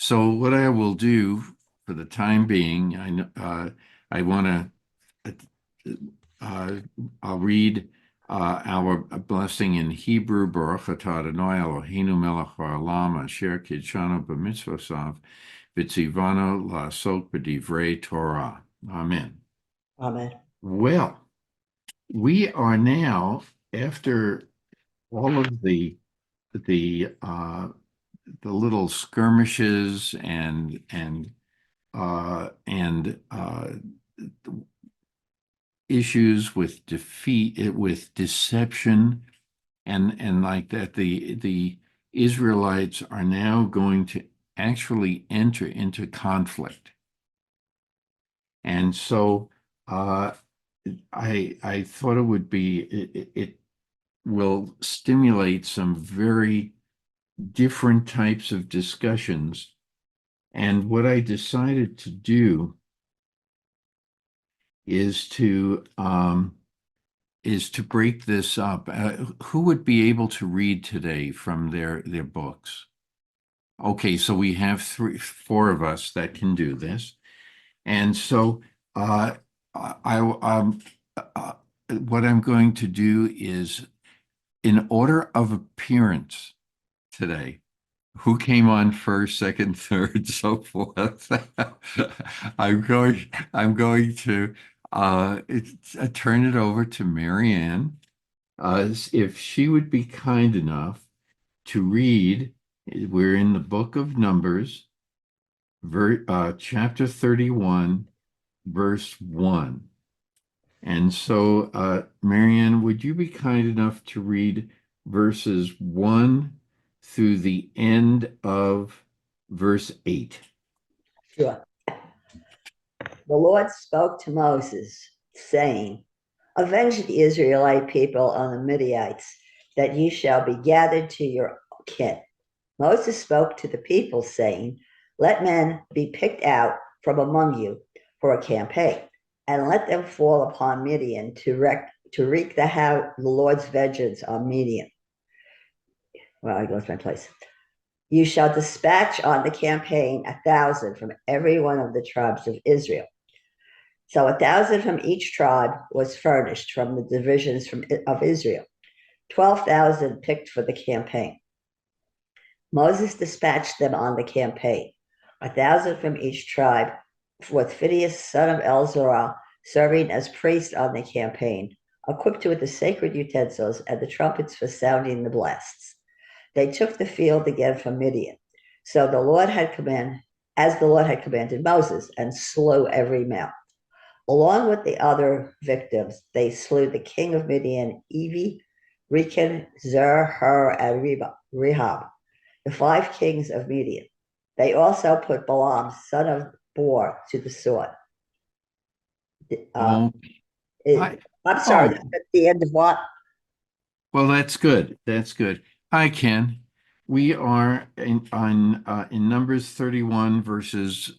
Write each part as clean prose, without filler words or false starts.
So what I will do for the time being, I want to I'll read our blessing in Hebrew. Baruch atah Adonai Eloheinu melech haolam asher kidshanu b'mitzvosav v'tzivanu la'asok b'divrei Torah. Amen. Amen. Well, we are now, after all of the little skirmishes and issues with defeat, with deception, and like that, the Israelites are now going to actually enter into conflict. And so I thought it would be it will stimulate some very different types of discussions. And what I decided to do is to break this up. Who would be able to read today from their books? Okay, so we have four of us that can do this. And so what I'm going to do is, in order of appearance today, who came on first, second, third, so forth. I'm going to turn it over to Marianne, if she would be kind enough to read. We're in the book of Numbers, chapter 31, verse 1. And so, Marianne, would you be kind enough to read verses 1 through the end of verse 8? Sure. The Lord spoke to Moses, saying, Avenge the Israelite people on the Midianites, that ye shall be gathered to your kin. Moses spoke to the people, saying, Let men be picked out from among you for a campaign, and let them fall upon Midian to wreak the Lord's vengeance on Midian. Well, I lost my place. You shall dispatch on the campaign 1,000 from every one of the tribes of Israel. So 1,000 from each tribe was furnished from the divisions of Israel, 12,000 picked for the campaign. Moses dispatched them on the campaign, 1,000 from each tribe, with Phinehas, son of Elzarah, serving as priest on the campaign, equipped with the sacred utensils and the trumpets for sounding the blasts. They took the field again from Midian. So the Lord had commanded Moses, and slew every male. Along with the other victims, they slew the king of Midian, Evi, Rechan, Zer, Hur, and Rehob, the 5 kings of Midian. They also put Balaam, son of Beor, to the sword. I'm sorry, that's at the end of what? Well, that's good. That's good. Hi, Ken. We are in Numbers 31, verse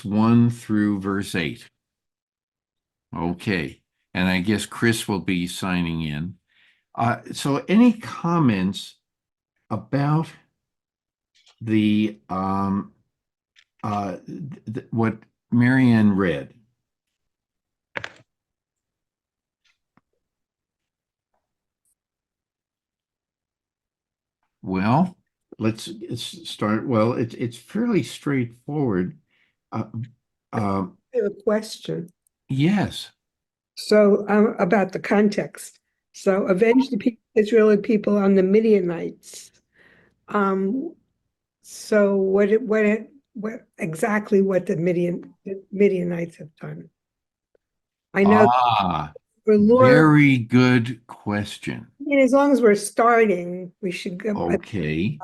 1 through verse 8. Okay. And I guess Chris will be signing in. So any comments about what Marianne read? Well, let's start. Well, it's fairly straightforward. I have a question. Yes. So about the context. So avenge the Israeli people on the Midianites. So what exactly what the Midianites have done? I know Very good question. And as long as we're starting, we should go. Okay.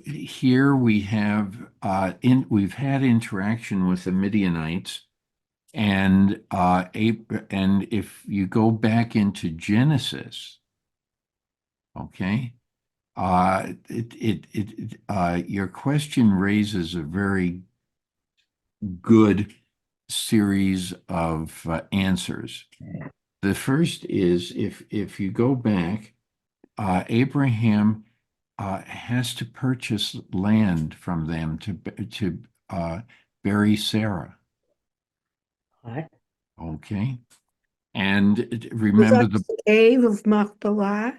Here we have we've had interaction with the Midianites, and if you go back into Genesis, okay, your question raises a very good series of answers. The first is, if you go back, Abraham has to purchase land from them to bury Sarah. What? Okay. And Was remember that the cave of Machpelah?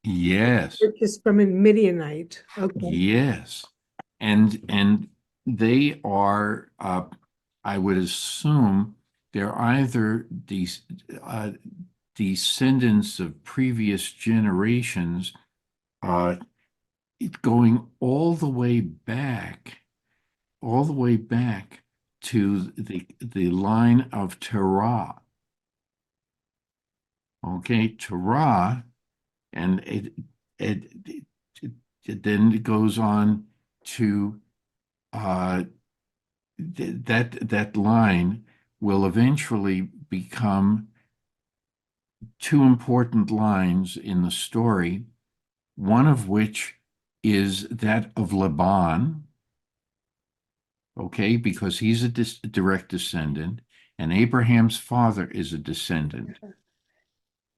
yes, Purchased from a Midianite. Okay. yes. And they are, I would assume they're either these descendants of previous generations, uh, going all the way back to the line of Torah. Okay, Torah, and it then goes on to that line will eventually become two important lines in the story, one of which is that of Laban, okay, because he's a direct descendant, and Abraham's father is a descendant,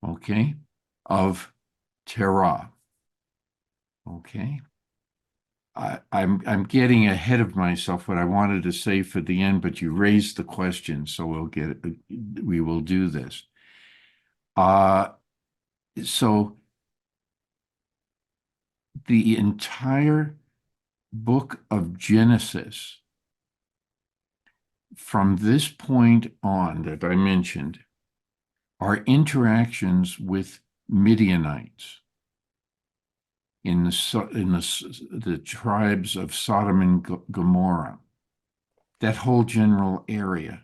okay, of Terah, okay. I'm getting ahead of myself what I wanted to say for the end, but you raised the question, so we will do this. So the entire book of Genesis, from this point on that I mentioned, are interactions with Midianites in the tribes of Sodom and Gomorrah, that whole general area,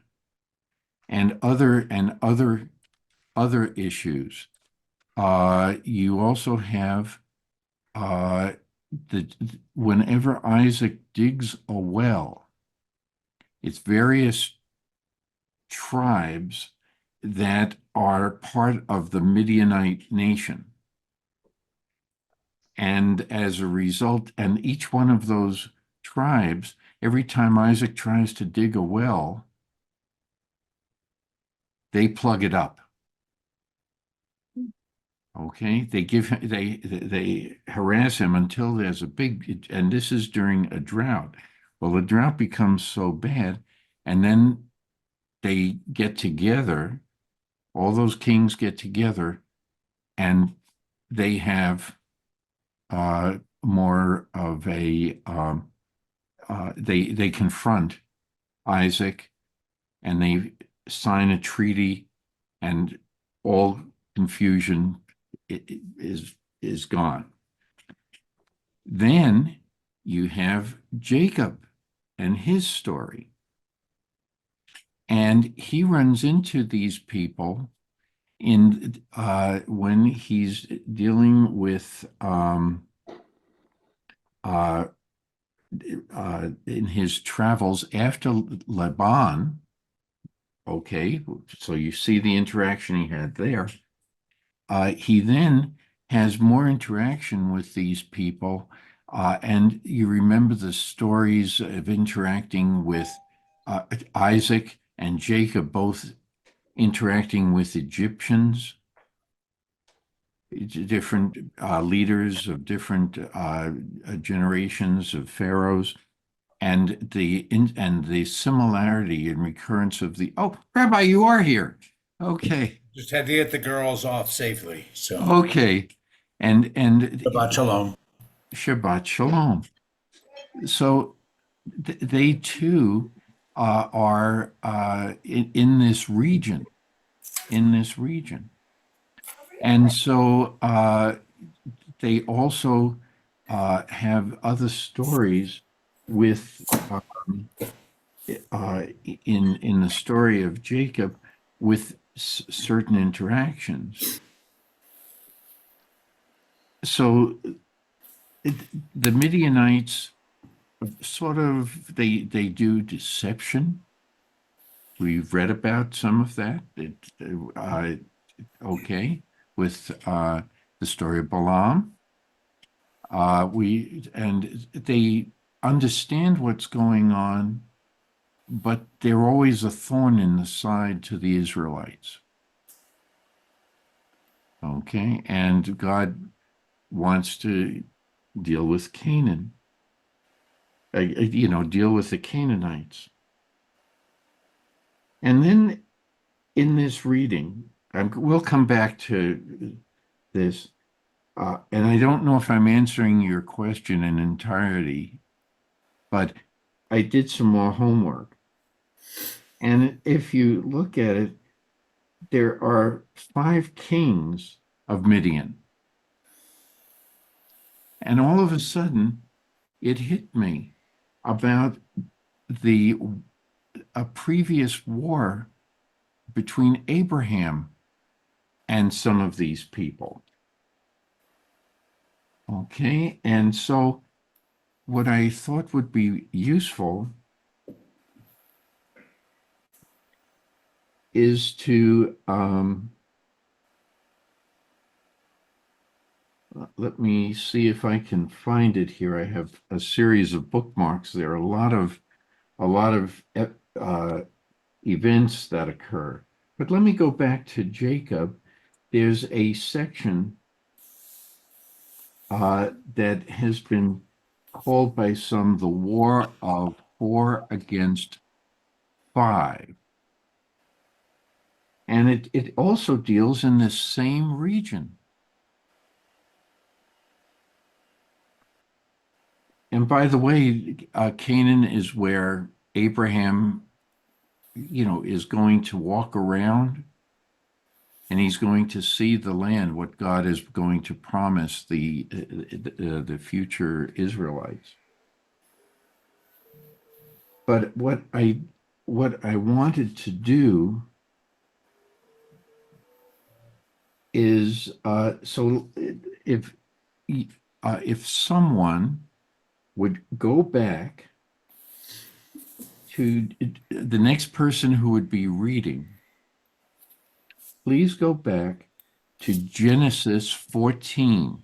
and other issues. You also have the whenever Isaac digs a well, it's various tribes that are part of the Midianite nation. And as a result, and each one of those tribes, every time Isaac tries to dig a well, they plug it up. Okay, they harass him until there's a big, and this is during a drought. Well, the drought becomes so bad, and then they get together, all those kings get together, and they have more of a they confront Isaac, and they sign a treaty, and all confusion is gone. Then you have Jacob and his story. And he runs into these people when he's dealing with in his travels after Laban. Okay, so you see the interaction he had there. He then has more interaction with these people, and you remember the stories of interacting with Isaac and Jacob, both interacting with Egyptians, different leaders of different generations of pharaohs, and the similarity and recurrence of oh, Rabbi, you are here. Okay. Just had to get the girls off safely. So, Okay. And Shabbat Shalom. Shabbat Shalom. So they too are in this region, and so they also have other stories with in the story of Jacob with certain interactions. So the Midianites sort of they do deception. We've read about some of that. Okay, with the story of Balaam. They understand what's going on, but they're always a thorn in the side to the Israelites. Okay, and God wants to deal with Canaan. Deal with the Canaanites. And then in this reading, we'll come back to this, and I don't know if I'm answering your question in entirety, but I did some more homework. And if you look at it, there are 5 kings of Midian. And all of a sudden, it hit me about a previous war between Abraham and some of these people. Okay, and so what I thought would be useful is to let me see if I can find it here. I have a series of bookmarks. There are a lot of events that occur. But let me go back to Jacob. There's a section that has been called by some the War of 4 against 5. And it also deals in this same region. And by the way, Canaan is where Abraham, is going to walk around, and he's going to see the land, what God is going to promise the future Israelites. But what I wanted to do is so if someone would go back to the next person who would be reading, please go back to Genesis 14.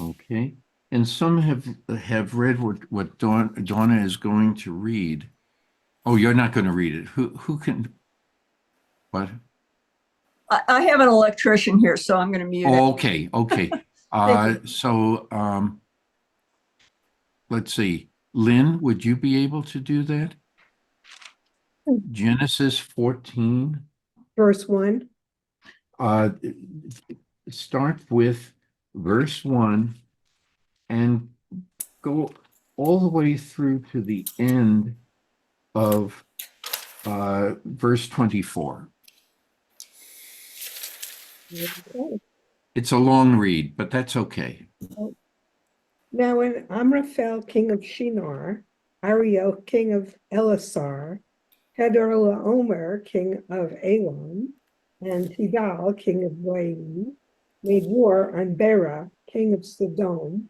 Okay, and some have read what Donna is going to read. Oh, you're not going to read it. Who can? What? I have an electrician here, so I'm going to mute it. Oh, okay. Thank So let's see. Lynn, would you be able to do that? Genesis 14. Verse 1. Start with verse 1 and go all the way through to the end of verse 24. Okay. It's a long read, but that's okay. Now when Amraphel, king of Shinar, Ariel, king of Elasar, Kedorlaomer, king of Elam, and Tidal, king of Goyim, made war on Bera, king of Sodom,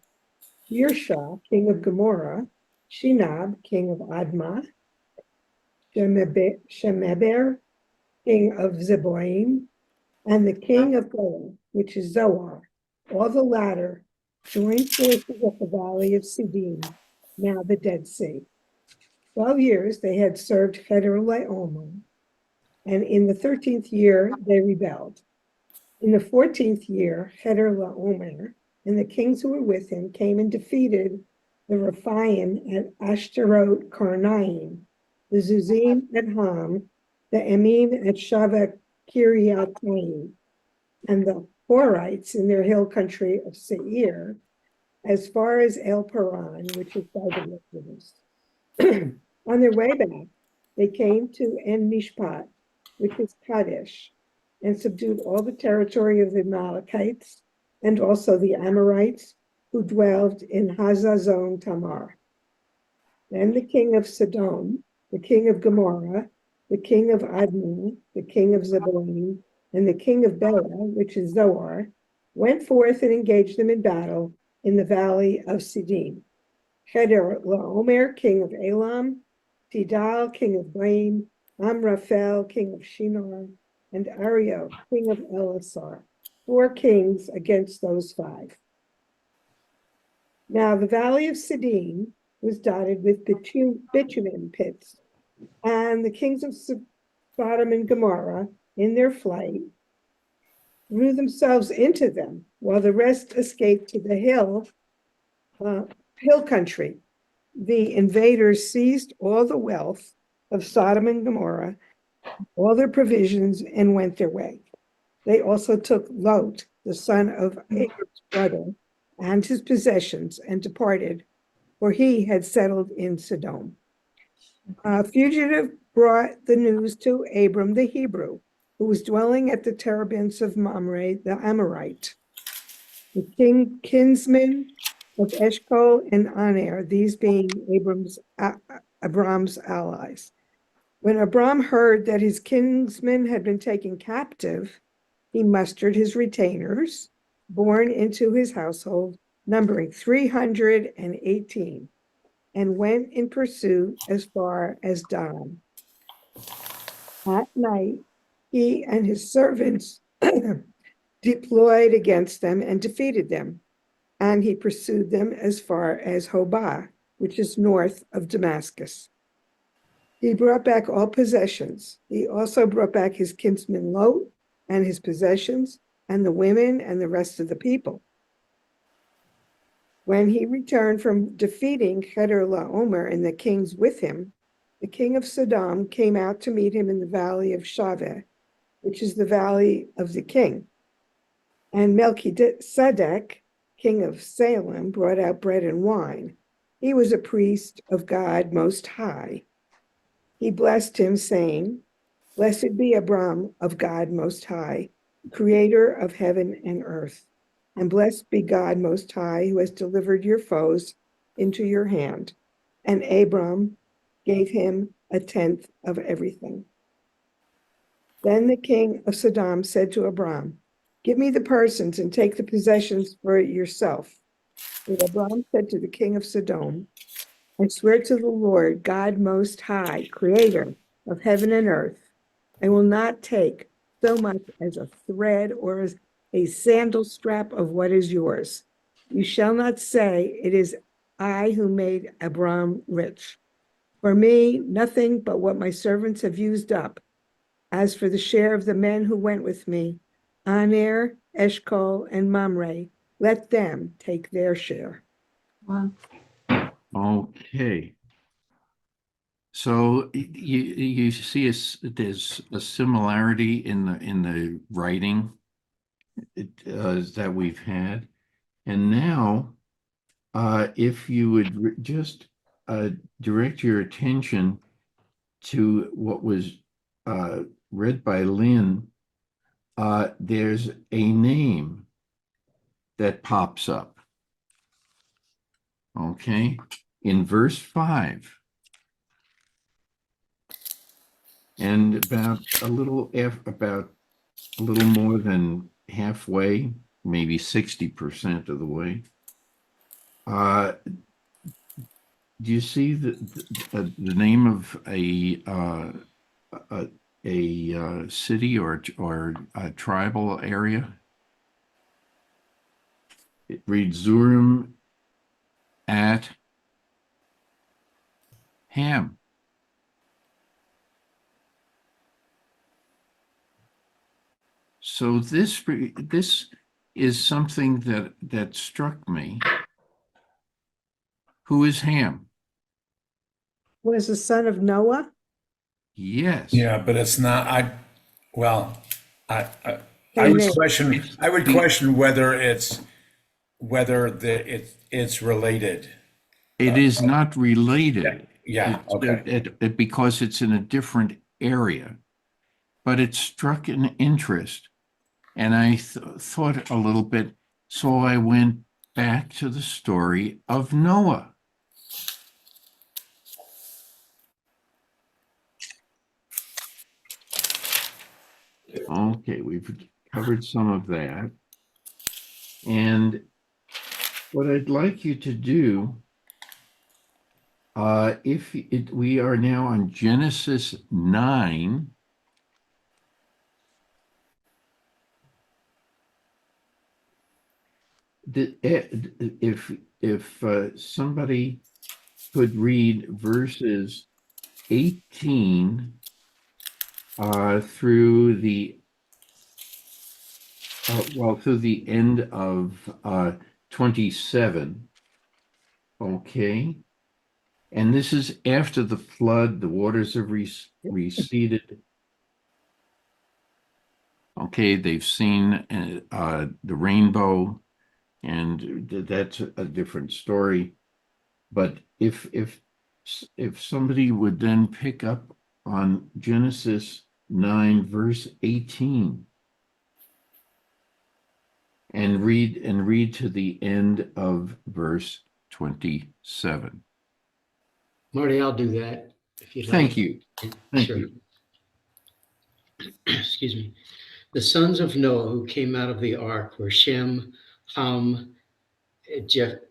Yersha, king of Gomorrah, Shinab, king of Admah, Shemeber, king of Zeboim, and the king of Goa, which is Zoar. All the latter joined forces at the valley of Siddim, now the Dead Sea. 12 years they had served Chedorlaomer, and in the 13th year they rebelled. In the 14th year, Chedorlaomer and the kings who were with him came and defeated the Rephaim at Ashtaroth Karnaim, the Zuzim at Ham, the Emim at Shaveh Kiriathaim, and the Horites in their hill country of Seir, as far as El Paran, which is by the wilderness. On their way back, they came to En Mishpat, which is Kadesh, and subdued all the territory of the Amalekites and also the Amorites who dwelled in Hazazon Tamar. Then the king of Sodom, the king of Gomorrah, the king of Admah, the king of Zeboim, and the king of Bela, which is Zoar, went forth and engaged them in battle in the valley of Siddim. Chedorlaomer, king of Elam, Tidal, king of Goyim, Amraphel, king of Shinar, and Ario, king of Elasar, 4 kings against those 5. Now the valley of Siddim was dotted with bitumen pits, and the kings of Sodom and Gomorrah, in their flight, threw themselves into them, while the rest escaped to the hill country. The invaders seized all the wealth of Sodom and Gomorrah, all their provisions, and went their way. They also took Lot, the son of Abram's brother, and his possessions, and departed, for he had settled in Sodom. A fugitive brought the news to Abram the Hebrew, who was dwelling at the terebinths of Mamre the Amorite, the kinsmen of Eshcol and Aner, these being Abram's allies. When Abram heard that his kinsmen had been taken captive, he mustered his retainers, born into his household, numbering 318, and went in pursuit as far as Dan. At night, he and his servants deployed against them and defeated them, and he pursued them as far as Hobah, which is north of Damascus. He brought back all possessions. He also brought back his kinsman Lot and his possessions, and the women and the rest of the people. When he returned from defeating Chedorlaomer and the kings with him, the king of Sodom came out to meet him in the valley of Shaveh, which is the valley of the king. And Melchizedek, king of Salem, brought out bread and wine. He was a priest of God Most High. He blessed him, saying, "Blessed be Abram of God Most High, creator of heaven and earth. And blessed be God Most High, who has delivered your foes into your hand." And Abram gave him 1/10 of everything. Then the king of Sodom said to Abram, "Give me the persons and take the possessions for yourself." But Abram said to the king of Sodom, "I swear to the Lord, God Most High, creator of heaven and earth, I will not take so much as a thread or as a sandal strap of what is yours. You shall not say, 'It is I who made Abram rich.' For me, nothing but what my servants have used up. As for the share of the men who went with me, Aner, Eshcol, and Mamre, let them take their share." Wow. Okay. So you see there's a similarity in the writing that we've had. And now, if you would just direct your attention to what was read by Lynn, there's a name that pops up. Okay, in verse 5. And about a little more than halfway, maybe 60% of the way. Do you see the name of a city or a tribal area? It reads Zurim at Ham. So this is something that struck me. Who is Ham? Was the son of Noah? Yes. Yeah, but it's not. Well, I Hey, would Nick. question. I would question whether it's related. It is not related. Yeah. It's Okay. because it's in a different area, but it struck an interest, and I thought a little bit. So I went back to the story of Noah. Okay, we've covered some of that. And what I'd like you to do we are now on Genesis 9. If somebody could read verses 18 through through the end of 27. Okay. And this is after the flood, the waters have receded. Okay, they've seen the rainbow, and that's a different story. But if somebody would then pick up on Genesis 9, verse 18, and read to the end of verse 27. Marty, I'll do that if you'd like. Thank you. Thank Sure. you. Excuse me. The sons of Noah who came out of the ark were Shem, Ham,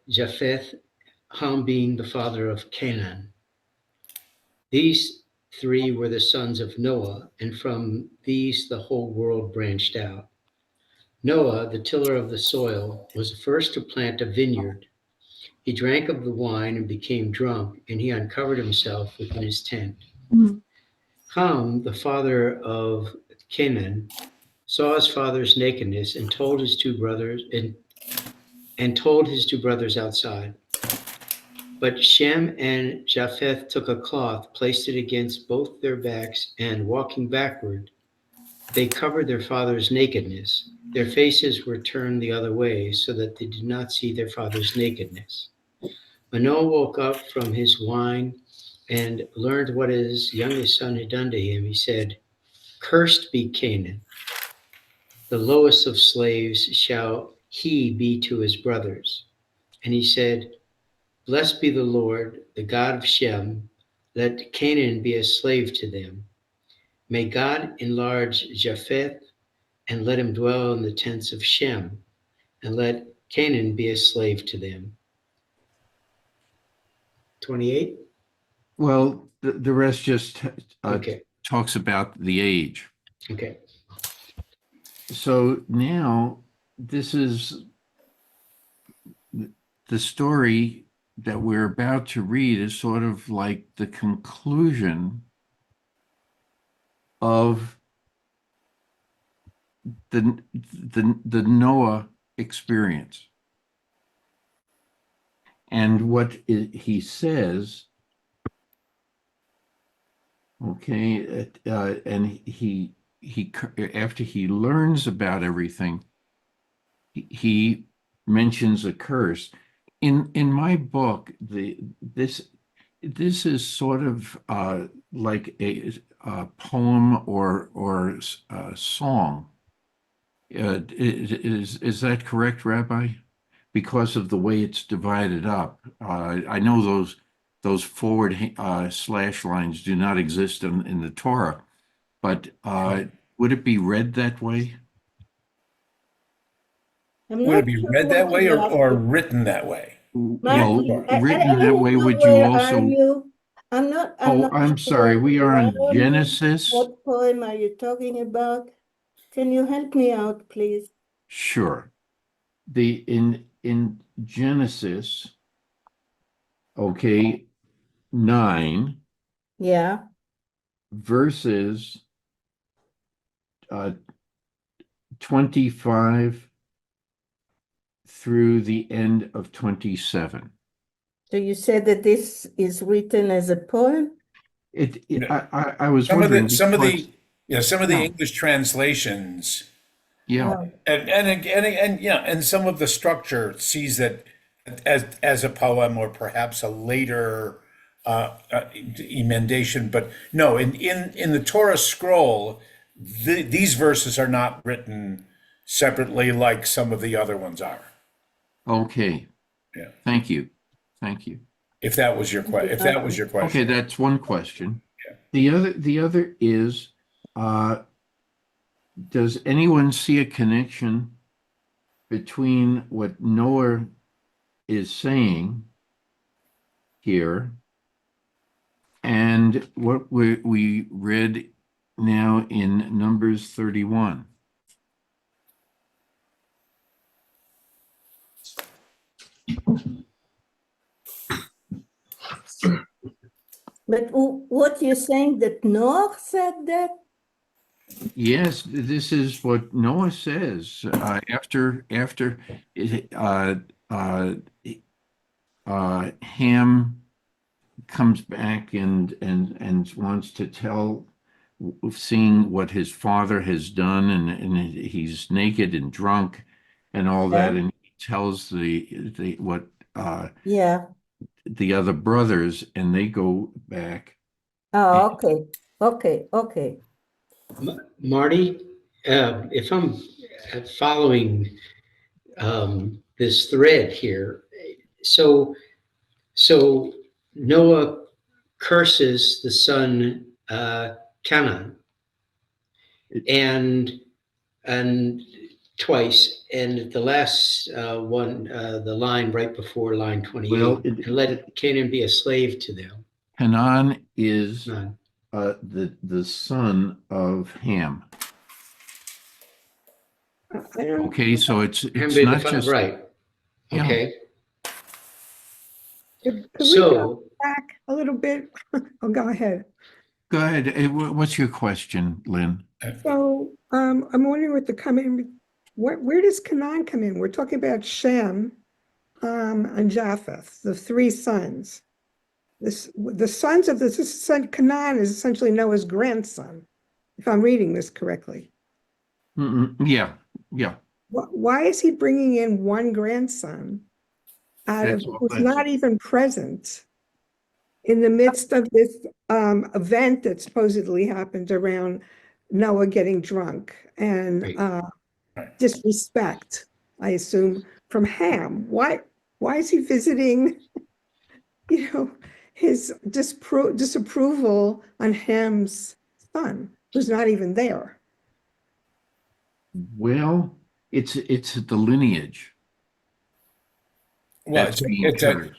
Japheth, Ham being the father of Canaan. These three were the sons of Noah, and from these the whole world branched out. Noah, the tiller of the soil, was the first to plant a vineyard. He drank of the wine and became drunk, and he uncovered himself within his tent. Mhm. Ham, the father of Canaan, saw his father's nakedness and told his two brothers outside. But Shem and Japheth took a cloth, placed it against both their backs, and walking backward, they covered their father's nakedness. Their faces were turned the other way so that they did not see their father's nakedness. When Noah woke up from his wine and learned what his youngest son had done to him, he said, "Cursed be Canaan. The lowest of slaves shall he be to his brothers." And he said, "Blessed be the Lord, the God of Shem. Let Canaan be a slave to them. May God enlarge Japheth, and let him dwell in the tents of Shem, and let Canaan be a slave to them." 28? Well, the rest just Okay. talks about the age. Okay. So now this is the story that we're about to read is sort of like the conclusion of the Noah experience. And what he says, okay, and he after he learns about everything, he mentions a curse. In my book, this is sort of like a poem or a song. Is that correct, Rabbi? Because of the way it's divided up. I know those forward slash lines do not exist in the Torah, but would it be read that way? I'm Would not it be sure read that what way you or asked. written that way? Well, Marty, written I that don't way, know would you where are also? you? I'm Oh, not I'm sorry. sure. We are I on don't know Genesis. what poem are you talking about? Can you help me out, please? Sure. In Genesis, okay, 9 Yeah. verses 25 through the end of 27. So you said that this is written as a poem? I was wondering because Some of the yeah, English translations yeah, Oh, and yeah, and some of the structure sees that as a poem or perhaps a later emendation. But no, in the Torah scroll, these verses are not written separately like some of the other ones are. okay. Yeah, Thank you. Thank you. if that was your if that was your Okay, question. that's one question. Yeah. The other is, does anyone see a connection between what Noah is saying here And what we read now in Numbers 31. But what you're saying that Noah said that? Yes, this is what Noah says after uh, uh, Ham comes back and wants to tell, seeing what his father has done, and he's naked and drunk and all that, Yeah. and he tells the what Yeah. the other brothers, and they go back. Oh, okay. Okay. Okay. Marty, if I'm following this thread here, so so Noah curses the son Canaan, and twice, and the last one, the line right before line 28, Well, and let Canaan be a slave to them. Canaan is None. the son of Ham. I don't, Okay, so Ham it's be the not just, right. yeah. Okay. could we go So back a little bit? Oh, go ahead. Go ahead. What's your question, Lynn? So, I'm wondering what the come in, where does Canaan come in? We're talking about Shem, and Japheth, the three sons. The sons of this son, Canaan is essentially Noah's grandson, if I'm reading this correctly. Yeah, yeah. Why is he bringing in one grandson That's who's not even present in the midst of this event that supposedly happened around Noah getting drunk and Right. disrespect, I assume, from Ham? Why is he visiting, his disapproval on Ham's son, who's not even there? Well, it's the lineage Well, that's being cursed.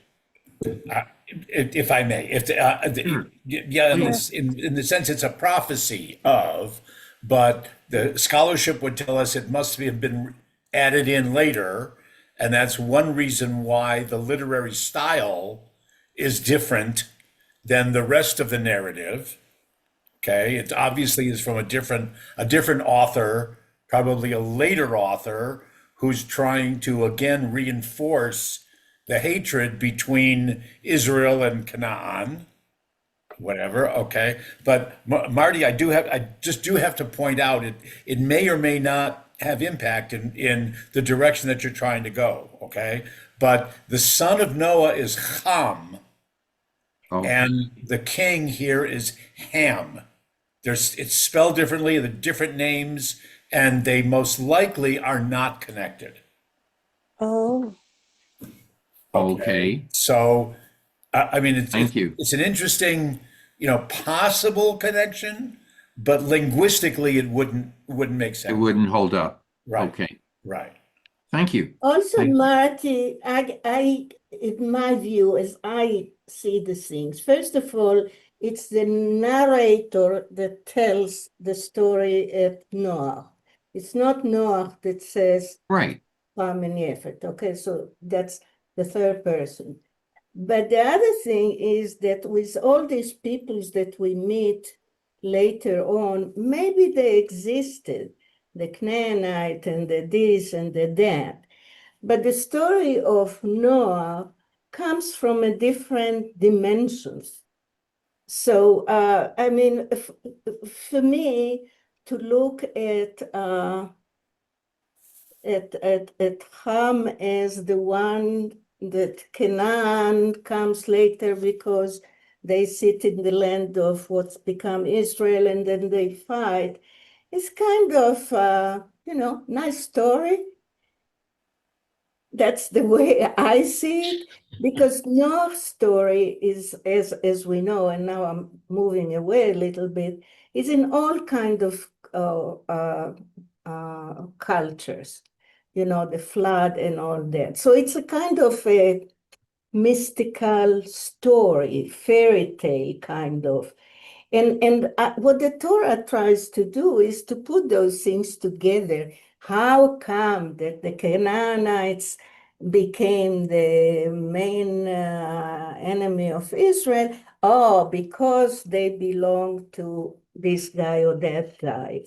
if I may, Sure. yeah, Please. in the sense it's a prophecy of, but the scholarship would tell us it must have been added in later, and that's one reason why the literary style is different than the rest of the narrative. Okay, it obviously is from a different author, probably a later author who's trying to again reinforce the hatred between Israel and Canaan, whatever. Okay, but Marty, I just do have to point out it may or may not have impact in the direction that you're trying to go. Okay, but the son of Noah is Ham, Okay. and the king here is Ham. It's spelled differently, the different names, and they most likely are not connected. Oh, Okay. So, I mean, Thank you. it's an interesting, possible connection, but linguistically, it wouldn't make It sense. wouldn't hold up. Right. Okay. Right. Thank you. also, Thank you. Marty, in my view, as I see the things, first of all, it's the narrator that tells the story of Noah. It's not Noah that says Right. Ham and Yefet. Okay, so that's the third person. But the other thing is that with all these peoples that we meet later on, maybe they existed, the Canaanite and the this and the that. But the story of Noah comes from a different dimensions. So, I mean, for me, to look at Ham as the one that Canaan comes later because they sit in the land of what's become Israel and then they fight. It's kind of, nice story. That's the way I see it, because Noah's story is, as we know, and now I'm moving away a little bit, is in all kind of cultures, the flood and all that. So it's a kind of a mystical story, fairy tale kind of. And what the Torah tries to do is to put those things together. How come that the Canaanites became the main enemy of Israel? Oh, because they belong to this guy or that guy.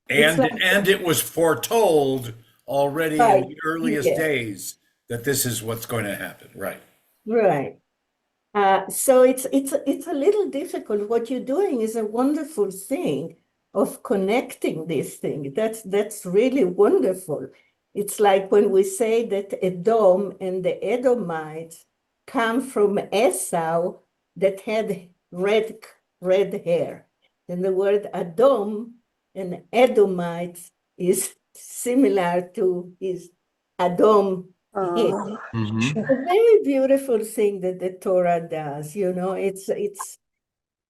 It's like, And it was foretold already in right, the earliest yeah, days that this is what's going to happen. Right. right. So it's a little difficult. What you're doing is a wonderful thing of connecting this thing. That's really wonderful. It's like when we say that Edom and the Edomites come from Esau that had red hair. And the word Edom and Edomites is similar to his Adam hair. Mhm. A very beautiful thing that the Torah does, it's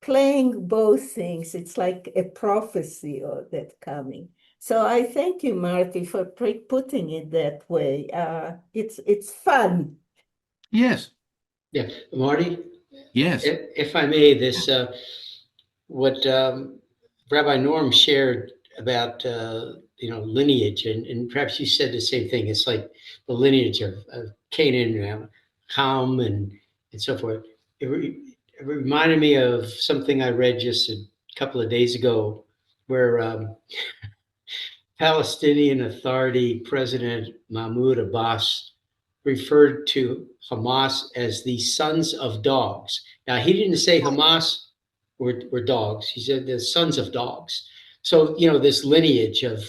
playing both things. It's like a prophecy of that coming. So I thank you, Marty, for putting it that way. It's fun. Yes, Yeah, Marty, yes. if I may, this what Rabbi Norm shared about lineage, and perhaps you said the same thing. It's like the lineage of Canaan, Ham, and so forth. It reminded me of something I read just a couple of days ago, where Palestinian Authority President Mahmoud Abbas referred to Hamas as the sons of dogs. Now, he didn't say Hamas were dogs. He said the sons of dogs. So, this lineage and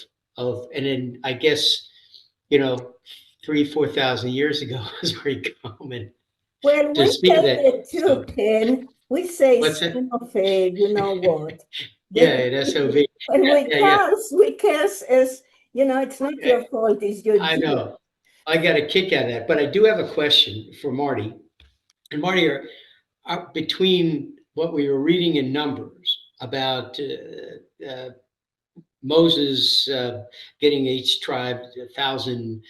then I guess, you know, 4,000 years ago was very common Well, to we speak of say that. that too, So, Ken. We say what's that? son of a, you know what? Yeah, That an SOV. when Yeah, yeah, yeah. we curse as, it's not your fault, it's your I gene. know. I got a kick out of that. But I do have a question for Marty. And Marty, between what we were reading in Numbers about Moses getting each tribe 1,000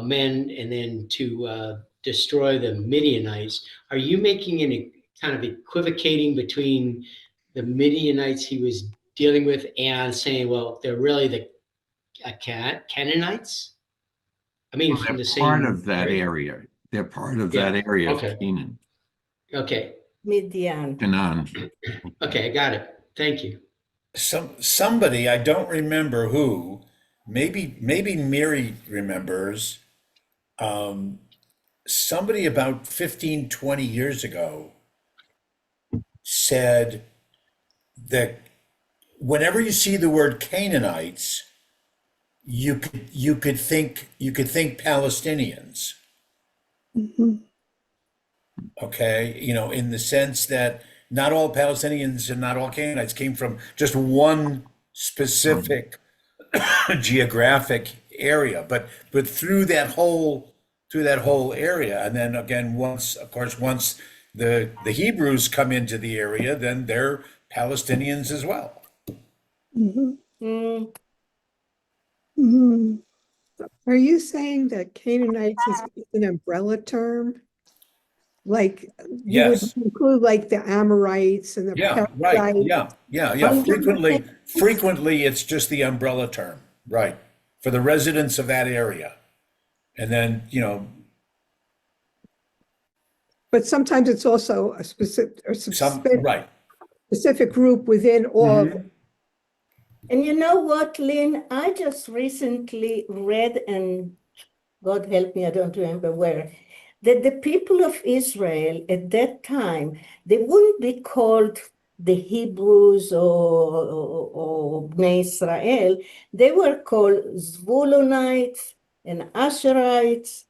men and then to destroy the Midianites, are you making any kind of equivocating between the Midianites he was dealing with and saying, well, they're really the Canaanites? I mean, Well, from they're the part same of that area. area. They're part of that Yeah. area of Okay. Canaan, Okay. Midian. Canaan. Okay. I got it. Thank you. Somebody, I don't remember who, maybe Miri remembers, um, somebody about 15, 20 years ago said that whenever you see the word Canaanites, you could think Palestinians. Mhm. Okay, in the sense that not all Palestinians and not all Canaanites came from just one specific geographic area, but through that whole area, and then again, once the Hebrews come into the area, then they're Palestinians as well. Mhm. Mm, Mhm. Are you saying that Canaanites is an umbrella term? Like you would Yes. include like the Amorites and the Yeah. Right. Perizzites? Yeah. Yeah. Yeah. oh, you were saying Frequently, it's just the umbrella term, right, for the residents of that area, and then But sometimes it's also a right. specific group within all of Mhm. it. And you know what, Lynn? I just recently read, and God help me, I don't remember where, that the people of Israel at that time, they wouldn't be called the Hebrews or Bnei Israel. They were called Zvulunites and Asherites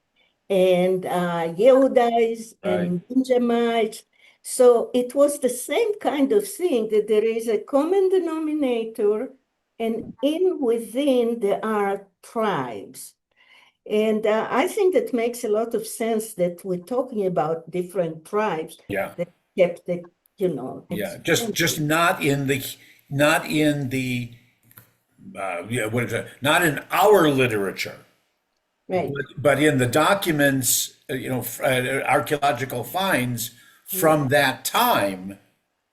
and Yehudites Right. and Benjamites. So it was the same kind of thing that there is a common denominator, and in within there are tribes. And I think that makes a lot of sense that we're talking about different tribes Yeah. that kept the, Yeah. Just not in the yeah, what is it? Not in our literature. right. But in the documents, archaeological finds from that time,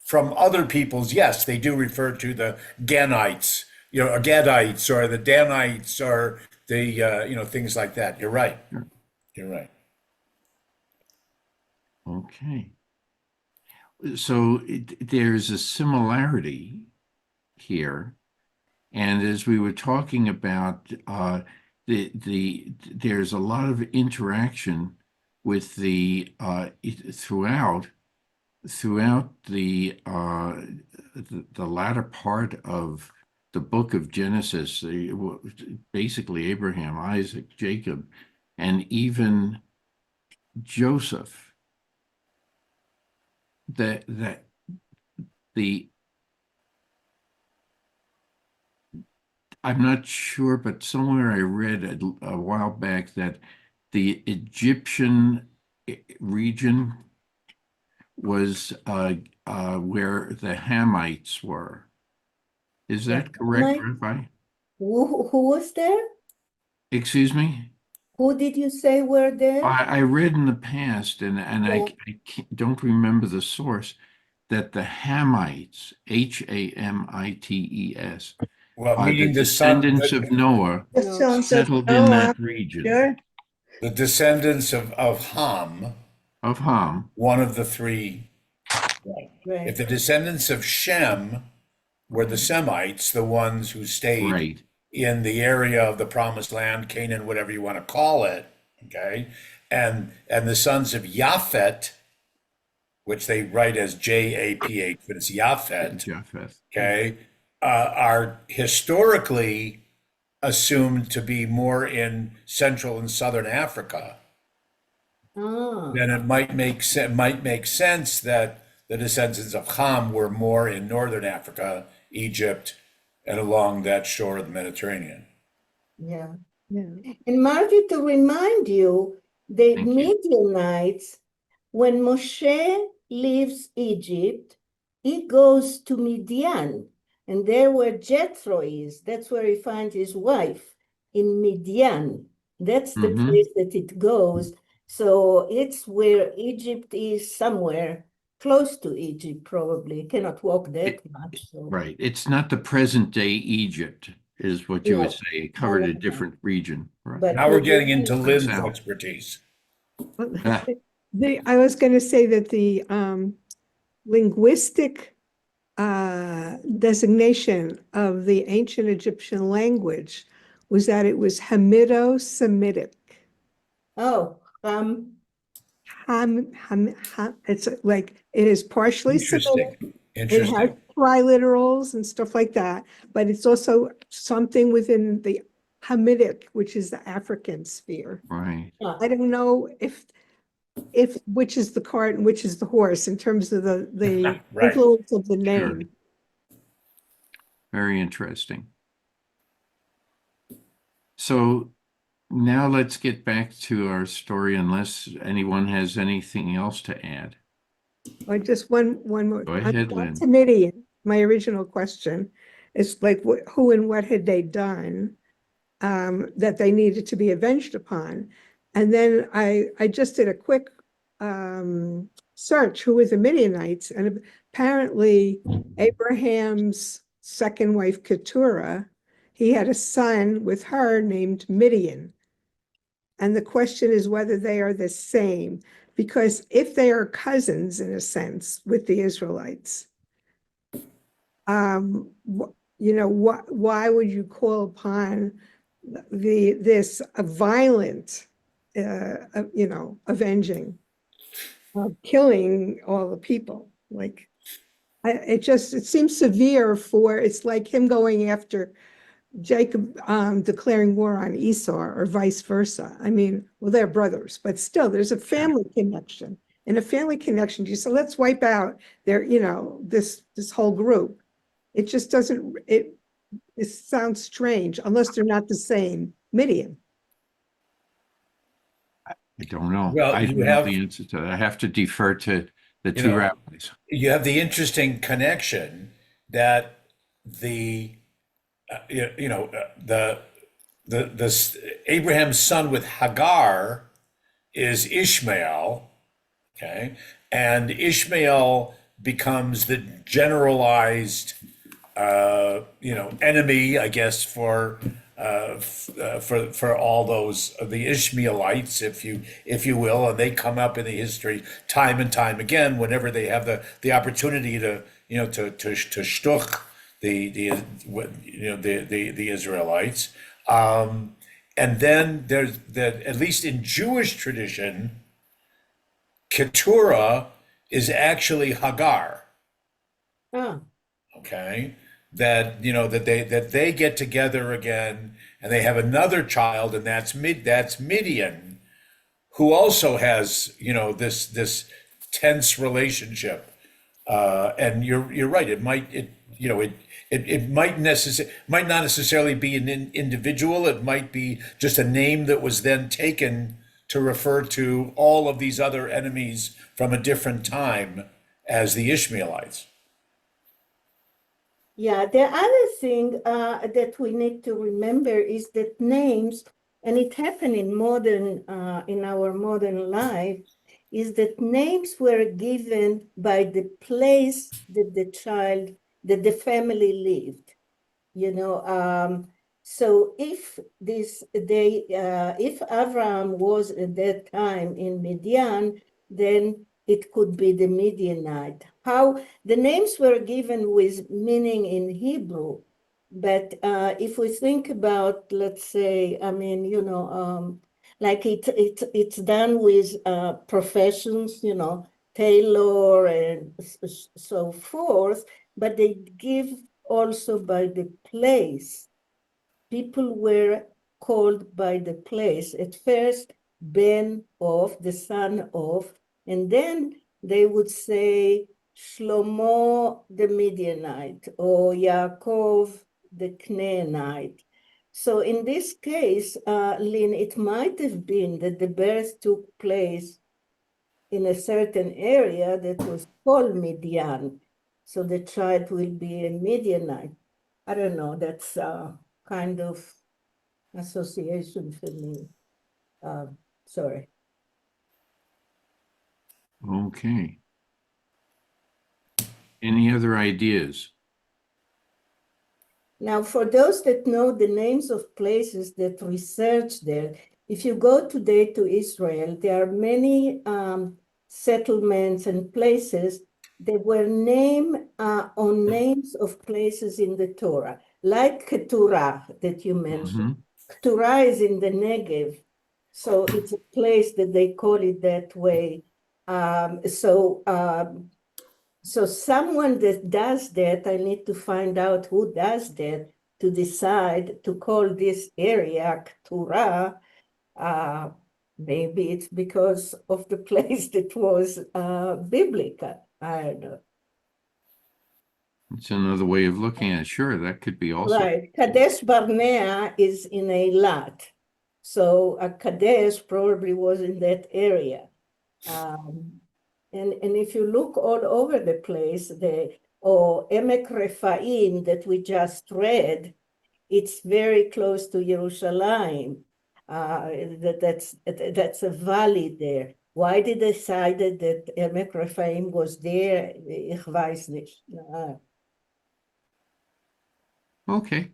from other peoples, yes, they do refer to the Ganites, or Gadites, or the Danites, or the, things like that. You're right. Sure. You're right. Okay. So there's a similarity here. And as we were talking about, there's a lot of interaction with throughout the latter part of the book of Genesis, basically Abraham, Isaac, Jacob, and even Joseph. That the I'm not sure, but somewhere I read a while back that the Egyptian region was where the Hamites were. Is The that correct, Hamite- Rabbi? Who was there? Excuse me? Who did you say were there? I read in the past, and Yeah. don't remember the source, that the Hamites, Hamites, Well, are the meaning the son, descendants of Noah The No. sons of settled in Noah, that region sure. the descendants of Ham, of Ham. one of the three. Right, If right. the descendants of Shem were the Semites, the ones who stayed Right. in the area of the promised land, Canaan, whatever you want to call it, okay? And the sons of Japhet, which they write as Japh, but it's Japhet, Japheth. okay, are historically assumed to be more in Central and Southern Africa. Ah, Then it might make sense that the descendants of Ham were more in Northern Africa, Egypt, and along that shore of the Mediterranean. yeah. Yeah. And Margie, to remind you, the Thank you. Midianites, when Moshe leaves Egypt, he goes to Midian, and there where Jethro is. That's where he finds his wife in Midian. That's the Mhm. place that it goes. So it's where Egypt is, somewhere close to Egypt, probably. Cannot walk that much. So Right. It's not the present day Egypt, is what you would no, say. It no, covered no, a no. different region. Right. But Now we're getting into Midian, Lynn's South. expertise. Ah, I was going to say that the linguistic designation of the ancient Egyptian language was that it was Hamido-Semitic. oh, It's like it is partially Semitic. Interesting. It has Interesting. triliterals and stuff like that, but it's also something within the Hamitic, which is the African sphere. right. I don't know if which is the cart and which is the horse in terms of the Right. influence of the Sure. name. Very interesting. So now let's get back to our story, unless anyone has anything else to add. Or just one more. Go ahead, Lynn. To Midian, my original question is like, who and what had they done that they needed to be avenged upon? And then I just did a quick search, who were the Midianites? And apparently Abraham's second wife, Keturah, he had a son with her named Midian. And the question is whether they are the same, because if they are cousins in a sense with the Israelites, why would you call upon this a violent, avenging, killing all the people? Like, it seems severe it's like him going after Jacob declaring war on Esau or vice versa. I mean, well, they're brothers, but still there's a family connection. And a family connection, you say, let's wipe out this whole group. It just doesn't, it sounds strange unless they're not the same Midian. I don't know. Well, I don't know the answer to that. I have to defer to the two rabbis. you have the interesting connection that the Abraham's son with Hagar is Ishmael, okay, and Ishmael becomes the generalized enemy, I guess, for all those the Ishmaelites, if you will, and they come up in the history time and time again whenever they have the opportunity to shtuch the Israelites. And then there's that, at least in Jewish tradition, Keturah is actually Hagar. Ah, Okay, that they get together again and they have another child, and that's Midian, who also has this tense relationship. And you're right. It might might not necessarily be an individual. It might be just a name that was then taken to refer to all of these other enemies from a different time as the Ishmaelites. yeah. The other thing that we need to remember is that names, and it happened in our modern life, is that names were given by the place that the family lived. So if Abraham was at that time in Midian, then it could be the Midianite. How the names were given with meaning in Hebrew, but if we think about, let's say, I mean, like it's done with professions, tailor and so forth, but they give also by the place. People were called by the place. At first, Ben of, the son of, and then they would say Shlomo the Midianite or Yaakov the Canaanite. So in this case, Lynn, it might have been that the birth took place in a certain area that was called Midian. So the child will be a Midianite. I don't know, that's kind of association for me. Sorry. Okay. Any other ideas? Now, for those that know the names of places that research there, if you go today to Israel, there are many settlements and places that were named on names of places in the Torah, like Keturah that you mentioned. Keturah is in the Negev, so it's a place that they call it that way. So someone that does that, I need to find out who does that to decide to call this area Keturah. Maybe it's because of the place that was biblical. I don't know. It's another way of looking at it. Sure, that could be also. Right. Kadesh Barnea is in Eilat. So Kadesh probably was in that area. And if you look all over the place, or Emek Rephaim that we just read, it's very close to Jerusalem. That's a valley there. Why they decided that Emek Rephaim was there? Ich weiß nicht. Okay.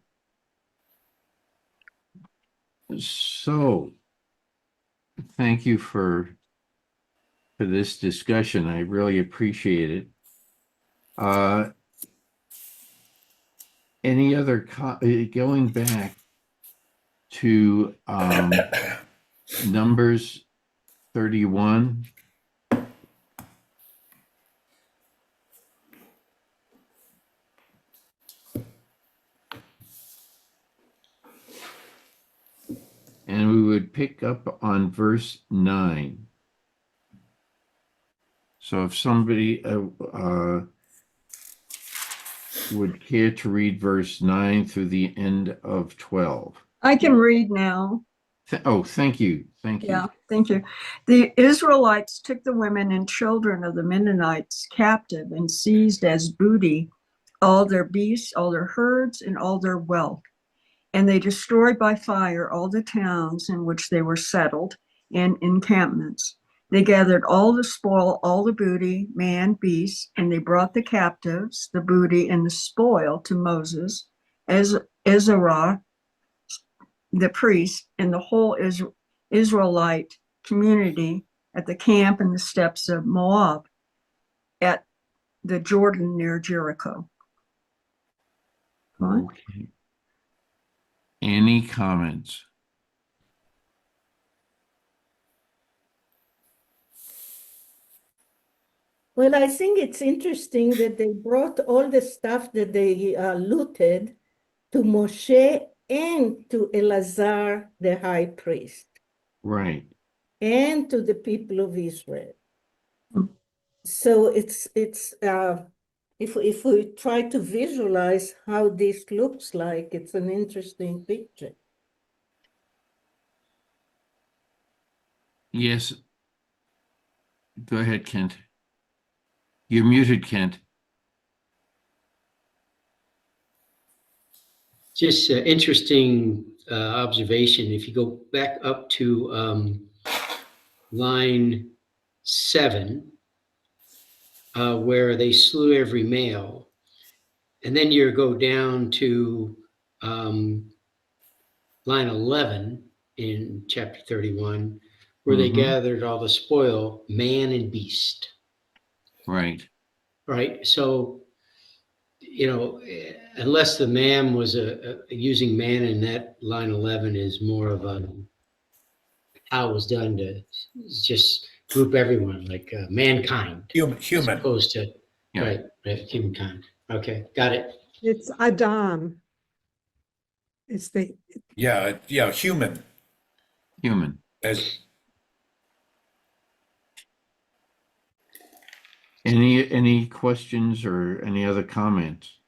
So, thank you for this discussion. I really appreciate it. Any other going back to Numbers 31? And we would pick up on verse 9. So if somebody would care to read verse 9 through the end of 12. I can read now. Oh, thank you. Thank you. Yeah, thank you. The Israelites took the women and children of the Mennonites captive and seized as booty all their beasts, all their herds, and all their wealth. And they destroyed by fire all the towns in which they were settled and encampments. They gathered all the spoil, all the booty, man, beast, and they brought the captives, the booty, and the spoil to Moses, as Ezra, the priest, and the whole Israelite community at the camp in the steppes of Moab at the Jordan near Jericho. What? Okay. Any comments? Well, I think it's interesting that they brought all the stuff that they looted to Moshe and to Eleazar, the high priest, Right. and to the people of Israel. Hmm. So it's if we try to visualize how this looks like, it's an interesting picture. Yes. Go ahead, Kent. You're muted, Kent. Just interesting observation. If you go back up to line 7, where they slew every male, and then you go down to line 11 in chapter 31, where they gathered all the spoil, man and beast. Right. Right. So, unless the man was using man in that line 11 is more of a how it was done to just group everyone like mankind, as Human. opposed to Yeah. right, humankind. Okay, got it. It's Adam. It's the, Yeah, human. Human. As Any questions or any other comments?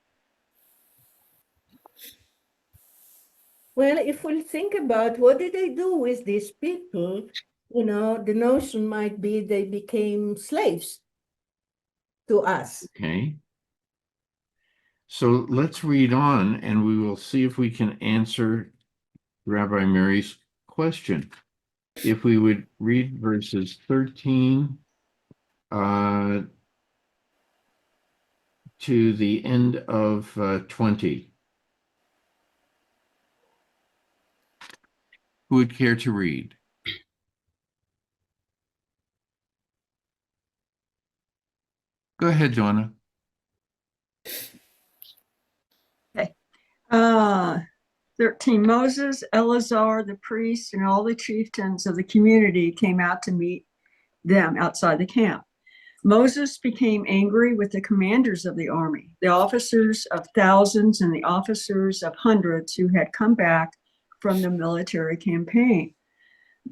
Well, if we think about what did they do with these people, the notion might be they became slaves to us. Okay. So let's read on and we will see if we can answer Rabbi Mary's question. If we would read verses 13 to the end of 20. Who would care to read? Go ahead, Donna. Okay. 13, Moses, Eleazar, the priest, and all the chieftains of the community came out to meet them outside the camp. Moses became angry with the commanders of the army, the officers of thousands and the officers of hundreds who had come back from the military campaign.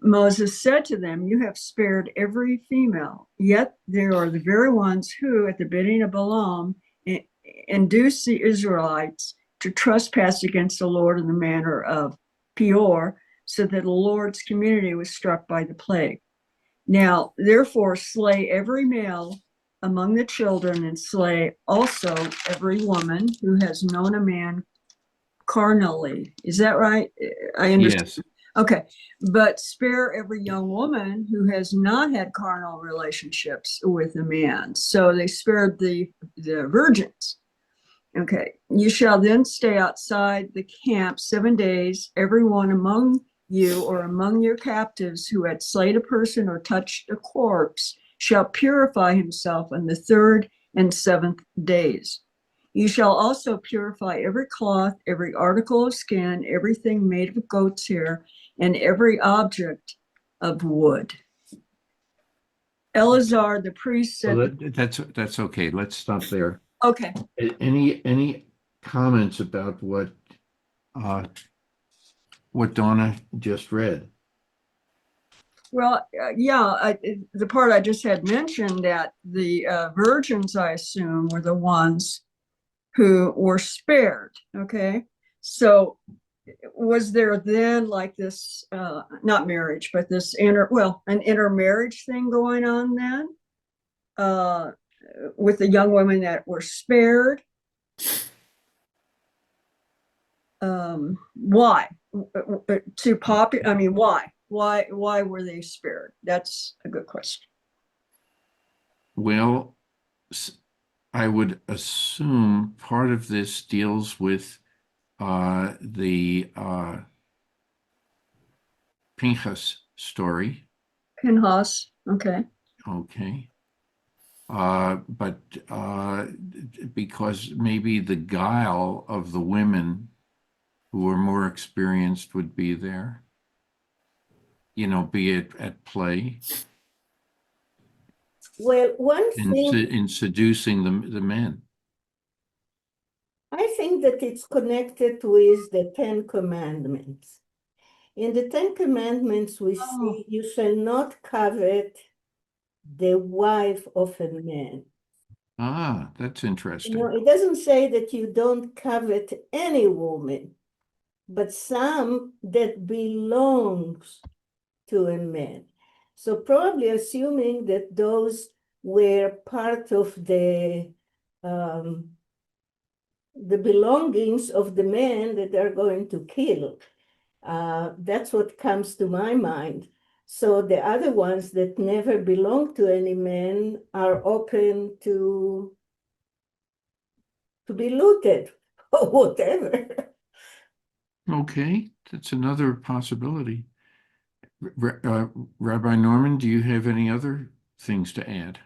Moses said to them, "You have spared every female, yet there are the very ones who, at the bidding of Balaam, induced the Israelites to trespass against the Lord in the manner of Peor, so that the Lord's community was struck by the plague. Now, therefore, slay every male among the children, and slay also every woman who has known a man carnally." Is that right? I understand. Yes. Okay, but spare every young woman who has not had carnal relationships with a man. So they spared the virgins. Okay, you shall then stay outside the camp 7 days, everyone among you or among your captives who had slayed a person or touched a corpse shall purify himself on the 3rd and 7th days. You shall also purify every cloth, every article of skin, everything made of goat's hair, and every object of wood. Eleazar the priest said, Well, that's okay. Let's stop there. okay. Any comments about what Donna just read? Well, the part I just had mentioned, that the virgins, I assume, were the ones who were spared. Okay, so was there then like this, not marriage, but this an intermarriage thing going on then with the young women that were spared? Why? To I mean, why? Why were they spared? That's a good question. Well, I would assume part of this deals with the Pinchas story. Pinhas, okay. Okay. But because maybe the guile of the women who were more experienced would be there, be it at play Well, one thing in seducing the men. I think that it's connected with the Ten Commandments. In the Ten Commandments, we see you shall not covet the wife of a man. Ah, that's interesting. It doesn't say that you don't covet any woman, but some that belongs to a man. So probably assuming that those were part of the belongings of the man that they're going to kill. That's what comes to my mind. So the other ones that never belong to any man are open to be looted or whatever. Okay, that's another possibility. Rabbi Norman, do you have any other things to add?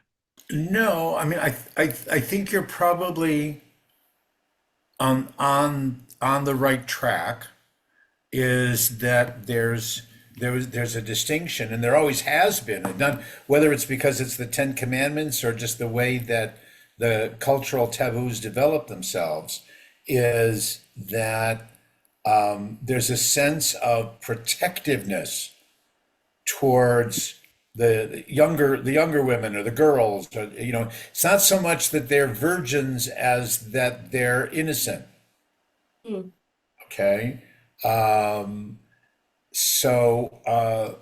No, I mean, I think you're probably on the right track. Is that there's a distinction, and there always has been, and not whether it's because it's the Ten Commandments or just the way that the cultural taboos develop themselves, is that there's a sense of protectiveness towards the younger women or the girls. Or, it's not so much that they're virgins as that they're innocent. Mm. Okay. So, on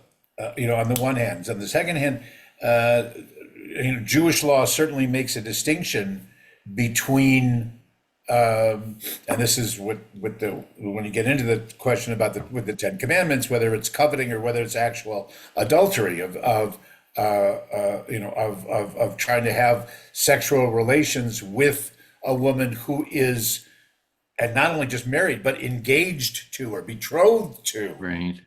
the one hand, on the second hand, Jewish law certainly makes a distinction between, and this is when you get into the question about with the Ten Commandments, whether it's coveting or whether it's actual adultery of trying to have sexual relations with a woman who is, and not only just married, but engaged to or betrothed to Right.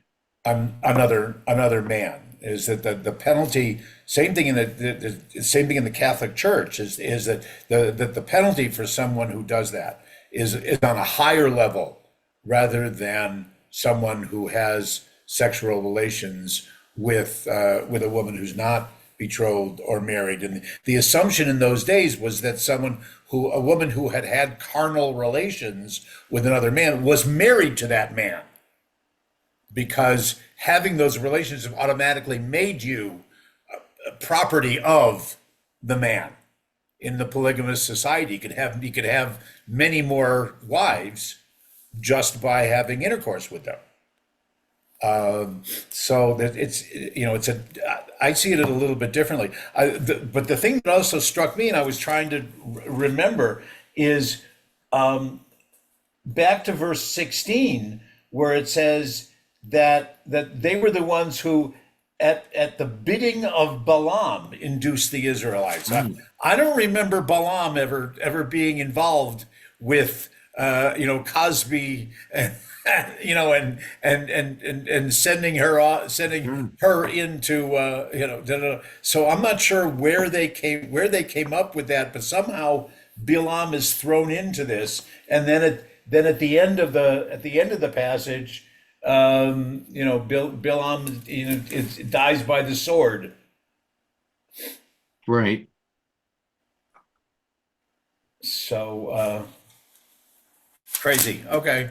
another man. Is that the penalty? Same thing in the same thing in the Catholic Church is that the penalty for someone who does that is on a higher level rather than someone who has sexual relations with a woman who's not betrothed or married. And the assumption in those days was that a woman who had had carnal relations with another man was married to that man, because having those relationships automatically made you property of the man. In the polygamous society, you could have many more wives just by having intercourse with them. So that I see it a little bit differently. But the thing that also struck me, and I was trying to remember, is back to verse 16, where it says that they were the ones who, at the bidding of Balaam, induced the Israelites. I don't remember Balaam ever being involved with Cosby, and sending her into so I'm not sure where they came up with that, but somehow Balaam is thrown into this, and then at the end of the passage, Balaam dies by the sword. Right. So crazy. Okay.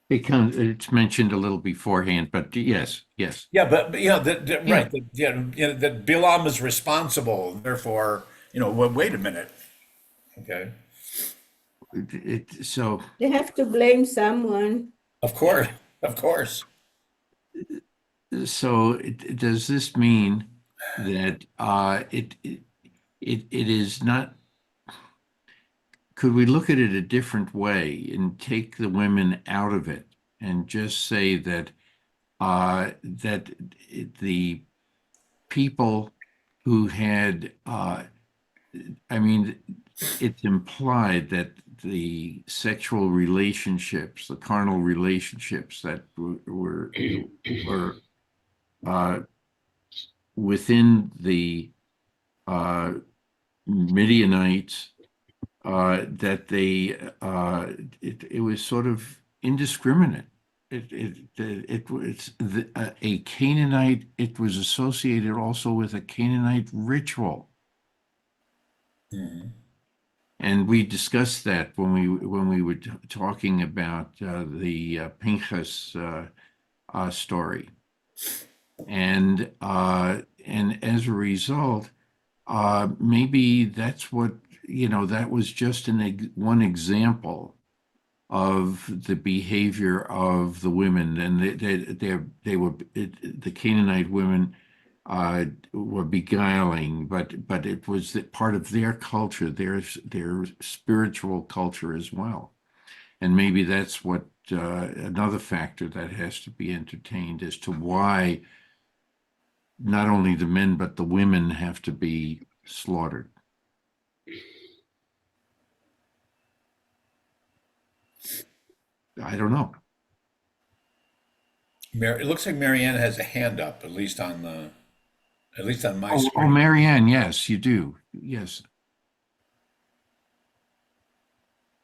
It's mentioned a little beforehand, but yes. Yeah, but right. That Balaam is responsible, and therefore, wait a minute. Okay. So They have to blame someone. Of course. Of course. does this mean that it is not could we look at it a different way and take the women out of it and just say that that the people who had, I mean, it's implied that the sexual relationships, the carnal relationships that were uh, within the uh, Midianites, that it was sort of indiscriminate. It was a Canaanite. It was associated also with a Canaanite ritual. Mhm. And we discussed that when we were talking about the Pinchas story, and as a result, maybe that's what that was just one example of the behavior of the women, and they were the Canaanite women were beguiling, but it was part of their culture, their spiritual culture as well. And maybe that's what another factor that has to be entertained as to why not only the men but the women have to be slaughtered. I don't know. It looks like Marianne has a hand up, at least on my Oh, screen. Marianne, yes, you do. Yes.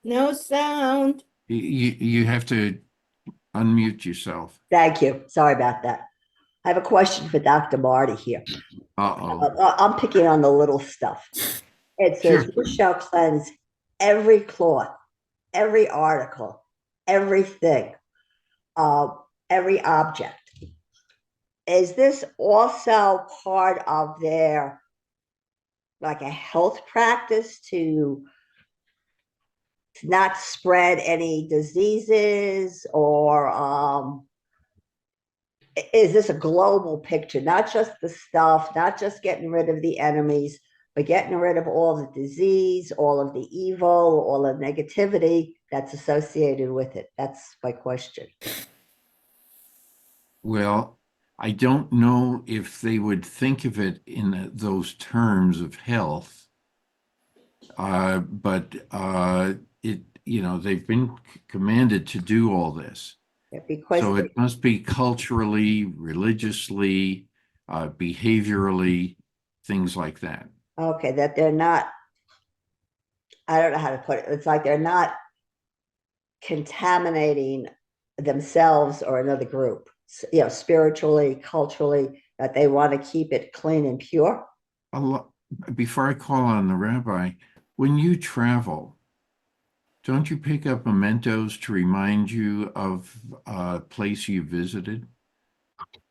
No sound. You have to unmute yourself. Thank you. Sorry about that. I have a question for Dr. Marty here. Uh-oh. I'm picking on the little stuff. It says, Sure. "You shall cleanse every cloth, every article, everything, uh, every object." Is this also part of their, like, a health practice to not spread any diseases, or is this a global picture? Not just the stuff, not just getting rid of the enemies, but getting rid of all the disease, all of the evil, all the negativity that's associated with it. That's my question. Well, I don't know if they would think of it in those terms of health, but they've been commanded to do all this. Because So it must be culturally, religiously, behaviorally, things like that. okay, that they're not, I don't know how to put it. It's like they're not contaminating themselves or another group, spiritually, culturally, that they want to keep it clean and pure. A lot, before I call on the rabbi, when you travel, don't you pick up mementos to remind you of a place you visited?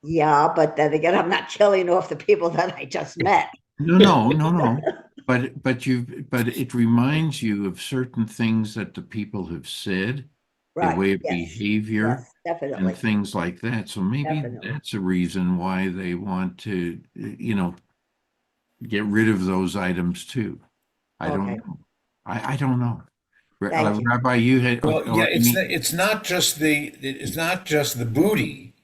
Yeah, but then again, I'm not killing off the people that I just met. No. But it reminds you of certain things that the people have said, their Right. way of Yes. behavior, Yes, definitely. and things like that. So maybe Definitely. that's a reason why they want to, get rid of those items too. I don't Okay. know. I don't know. Thank you. Rabbi, you had, Well, yeah, or any, it's not just the booty,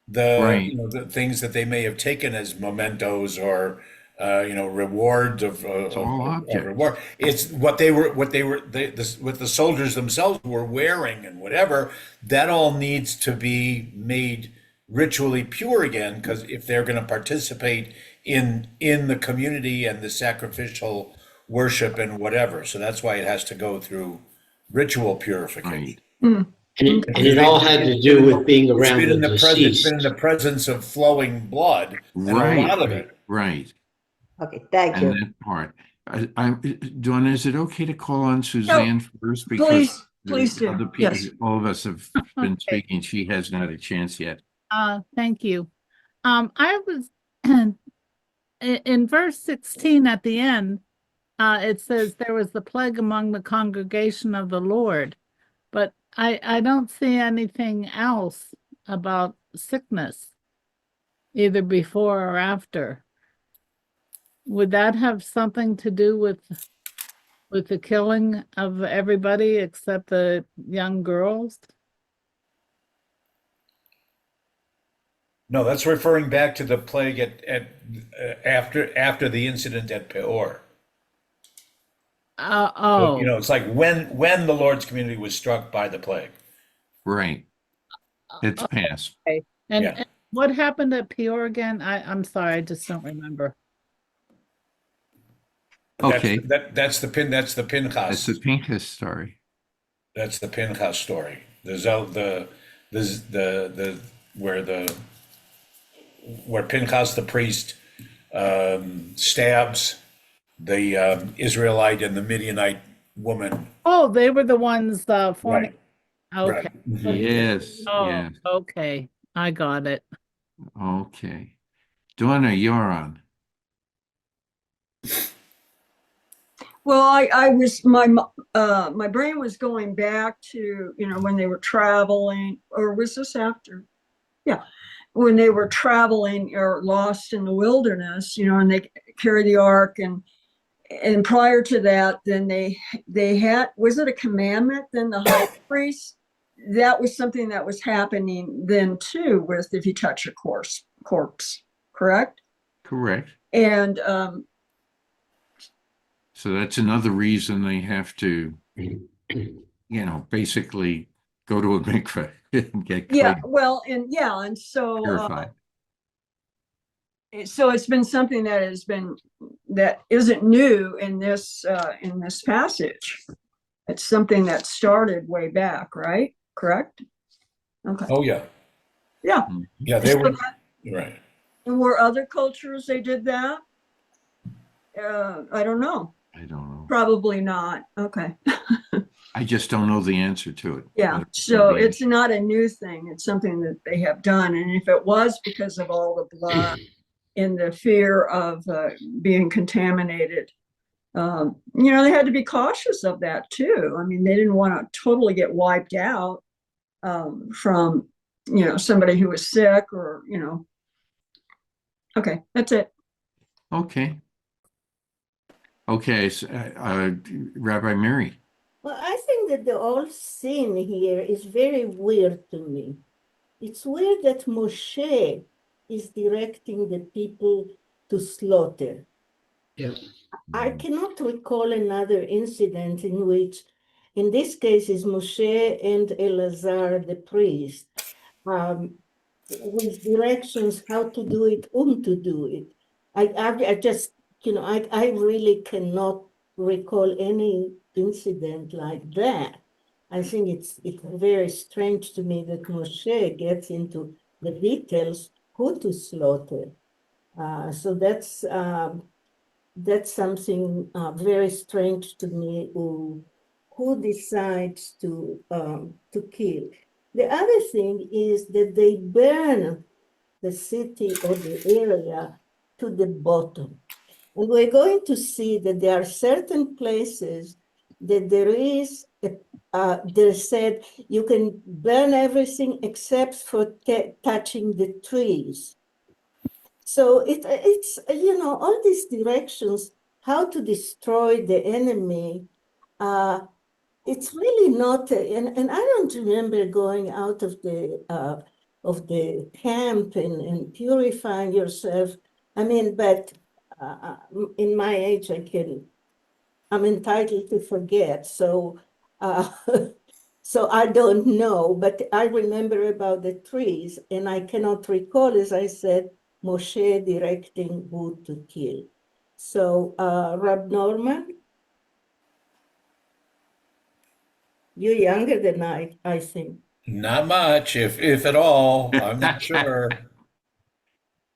the right, the things that they may have taken as mementos or rewards it's all of objects. reward. It's what the soldiers themselves were wearing and whatever. That all needs to be made ritually pure again, because if they're going to participate in the community and the sacrificial worship and whatever, so that's why it has to go through ritual purification. Right. Mm. And it all had to do with being around the It's been in deceased. the presence of flowing blood, and a Right, lot of right, it. right. Okay. Thank And you. that part. Donna, is it okay to call on No, Suzanne first? Because please do. other Yes. people, all of us have been Okay. speaking. She hasn't had a chance yet. Thank you. I was in verse 16 at the end, it says there was the plague among the congregation of the Lord, but I don't see anything else about sickness, either before or after. Would that have something to do with with the killing of everybody except the young girls? No, that's referring back to the plague after the incident at Peor. Oh, It's like when the Lord's community was struck by the plague. Right. It's past. okay. Yeah. And what happened at Peor again? I'm sorry, I just don't remember. Okay. That's the That's Pinchas. the Pinchas story. That's the Pinchas story. The where Pinchas the priest stabs the Israelite and the Midianite woman. Oh, they were the ones Right. Okay. Right. Mhm. Yes, Oh, yes. okay. I got it. Okay. Donna, you're on. Well, I was my brain was going back to, when they were traveling, or was this after? Yeah, when they were traveling or lost in the wilderness, and they carried the ark, and prior to that, then they had, was it a commandment? Then the high priest, that was something that was happening then too, with if you touch a corpse, correct? Correct. And So that's another reason they have to, basically go to a mikveh and get yeah, clean, well, and so purified. so it's been something that isn't new in this passage. It's something that started way back, right? Correct? Okay. Oh yeah. Yeah. Yeah, they were right. And were other cultures they did that? I don't know. I don't know. Probably not. Okay. I just don't know the answer to it. Yeah. So it's not a new thing. It's something that they have done. And if it was because of all the blood and the fear of being contaminated, they had to be cautious of that too. I mean, they didn't want to totally get wiped out from, somebody who was sick or, okay, that's it. Okay. Okay, so, Rabbi Mary. Well, I think that the whole scene here is very weird to me. It's weird that Moshe is directing the people to slaughter. Yeah. I cannot recall another incident in which, in this case, is Moshe and Elazar the priest, with directions how to do it, to do it. I just, I really cannot recall any incident like that. I think it's very strange to me that Moshe gets into the details who to slaughter. So that's something very strange to me. Who decides to kill? The other thing is that they burn the city or the area to the bottom. And we're going to see that there are certain places that they said you can burn everything except for touching the trees. So it's, all these directions, how to destroy the enemy, it's really not, and I don't remember going out of the camp and purifying yourself. I mean, but in my age, I'm entitled to forget. So, so I don't know, but I remember about the trees, and I cannot recall, as I said, Moshe directing who to kill. So, Rab Norman, you're younger than I think. Not much, if at all. I'm not sure.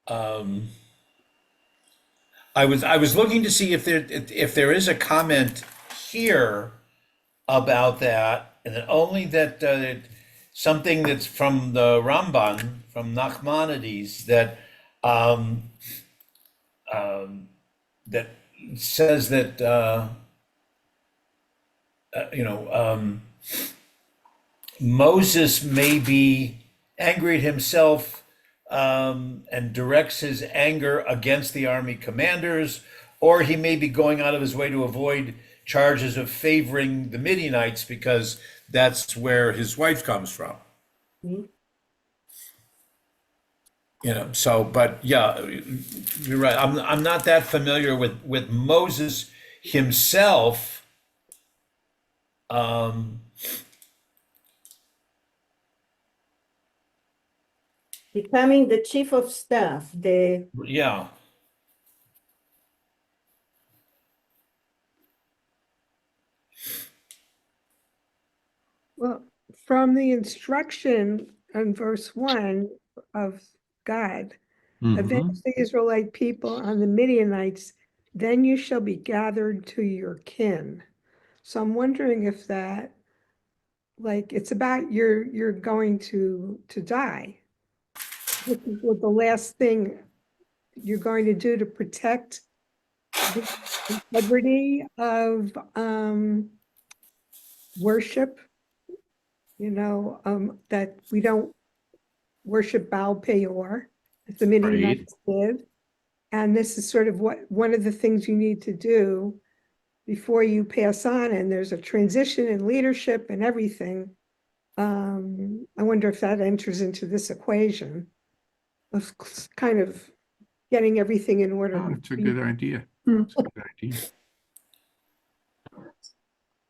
Um, I was looking to see if there is a comment here about that, and only that something that's from the Ramban, from Nachmanides, that says that you know Moses may be angry at himself and directs his anger against the army commanders, or he may be going out of his way to avoid charges of favoring the Midianites because that's where his wife comes from. Mhm. So, but yeah, you're right. I'm not that familiar with Moses himself. Um, Becoming the chief of staff, yeah. Well, from the instruction in verse 1 of God, avenge Mhm. the Israelite people on the Midianites, then you shall be gathered to your kin. So I'm wondering if that, like, it's about you're going to die. This is what the last thing you're going to do to protect the integrity of worship, that we don't worship Baal Peor, as the Right. Midianites did. And this is sort of one of the things you need to do before you pass on. And there's a transition in leadership and everything. I wonder if that enters into this equation of kind of getting everything in order. Oh, it's a good idea. Hmm. It's a good idea.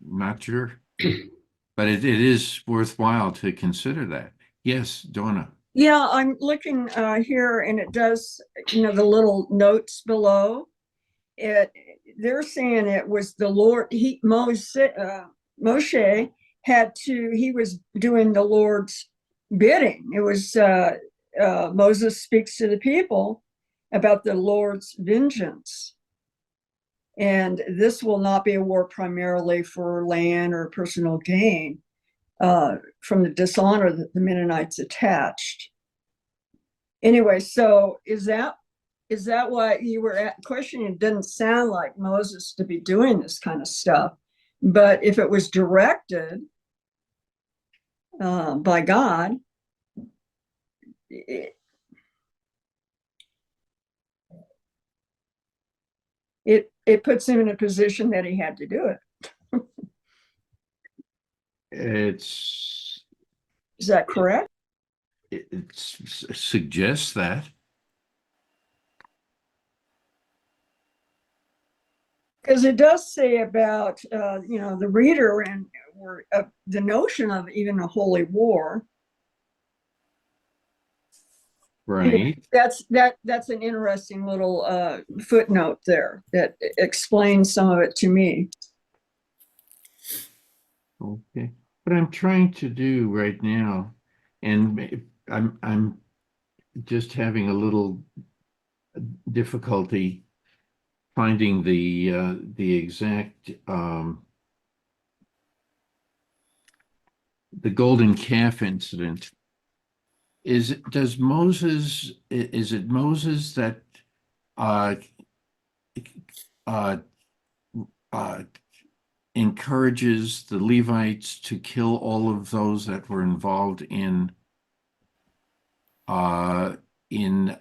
Not sure, but it is worthwhile to consider that. Yes, Donna. Yeah, I'm looking here, and it does, the little notes below. They're saying it was the Lord. Moshe he was doing the Lord's bidding. It was Moses speaks to the people about the Lord's vengeance. And this will not be a war primarily for land or personal gain from the dishonor that the Mennonites attached. Anyway, so is that what you were questioning? It didn't sound like Moses to be doing this kind of stuff, but if it was directed by God, it puts him in a position that he had to do it. It's Is that correct? it suggests that. Because it does say about the reader and or the notion of even a holy war. Right. That's an interesting little footnote there that explains some of it to me. Okay. What I'm trying to do right now, and I'm just having a little difficulty finding the exact the golden calf incident. Is it Moses that uh uh uh encourages the Levites to kill all of those that were involved uh in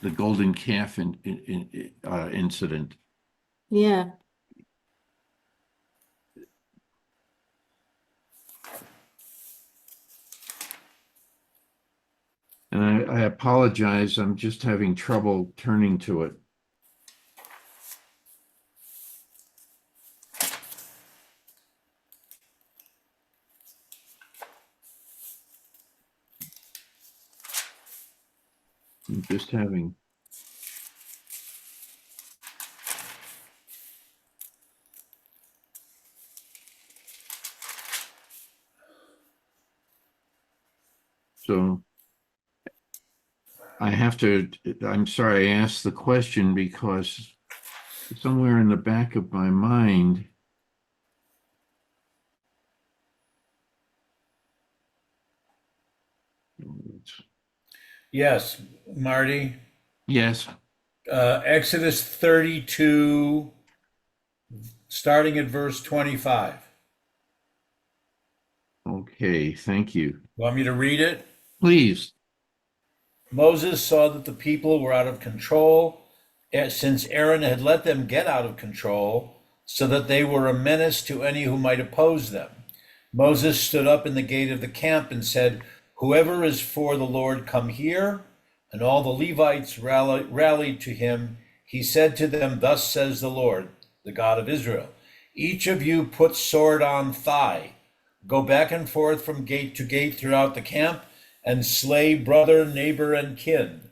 the golden calf incident? yeah. And I apologize, I'm just having trouble turning to it. I'm just having. So I'm sorry, I asked the question because somewhere in the back of my mind, Yes, Marty. yes, Exodus 32, starting at verse 25. okay, thank you. Want me to read it? Please. Moses saw that the people were out of control since Aaron had let them get out of control, so that they were a menace to any who might oppose them. Moses stood up in the gate of the camp and said, "Whoever is for the Lord, come here." And all the Levites rallied to him. He said to them, "Thus says the Lord, the God of Israel, each of you put sword on thigh. Go back and forth from gate to gate throughout the camp and slay brother, neighbor, and kin."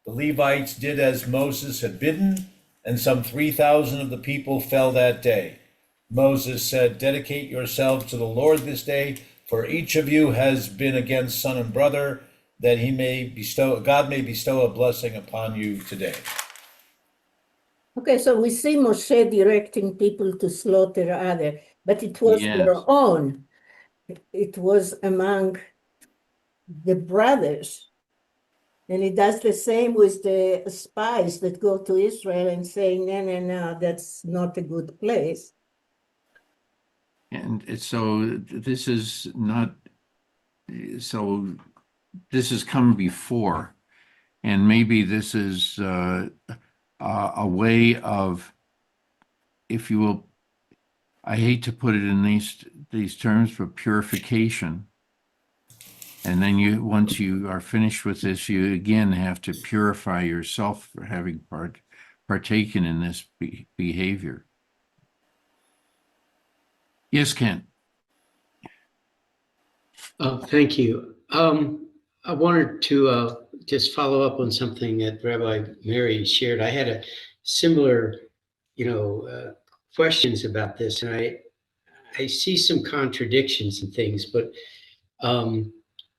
The Levites did as Moses had bidden, and some 3,000 of the people fell that day. Moses said, "Dedicate yourselves to the Lord this day, for each of you has been against son and brother, that God may bestow a blessing upon you today." Okay, so we see Moshe directing people to slaughter other, but it was their Yes. own. It was among the brothers. And he does the same with the spies that go to Israel and say, no, no, no, that's not a good place. And so this is not, so this has come before. And maybe this is a way of, if you will, I hate to put it in these terms, but purification. And then once you are finished with this, you again have to purify yourself for having partaken in this behavior. Yes, Ken. Thank you. I wanted to just follow up on something that Rabbi Mary shared. I had a similar, questions about this, and I see some contradictions and things, but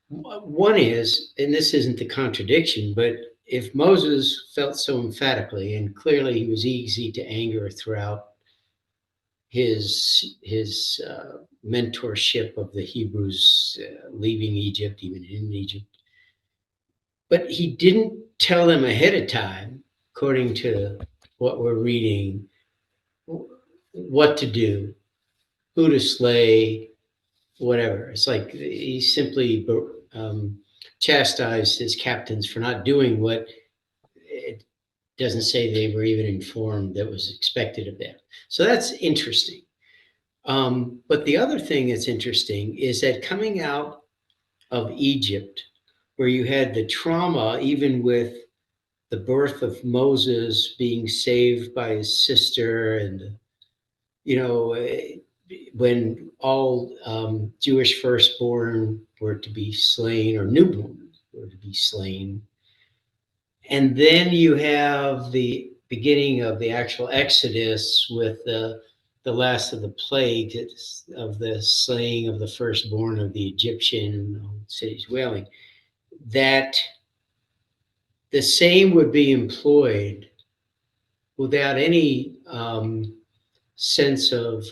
one is, and this isn't the contradiction, but if Moses felt so emphatically, and clearly he was easy to anger throughout his mentorship of the Hebrews leaving Egypt, even in Egypt, but he didn't tell them ahead of time, according to what we're reading, what to do, who to slay, whatever. It's like he simply chastised his captains for not doing what it doesn't say they were even informed that was expected of them. So that's interesting. But the other thing that's interesting is that coming out of Egypt, where you had the trauma, even with the birth of Moses being saved by his sister, and when all Jewish firstborn were to be slain, or newborn were to be slain, and then you have the beginning of the actual Exodus with the last of the plagues of the slaying of the firstborn of the Egyptian cities wailing, that the same would be employed without any sense of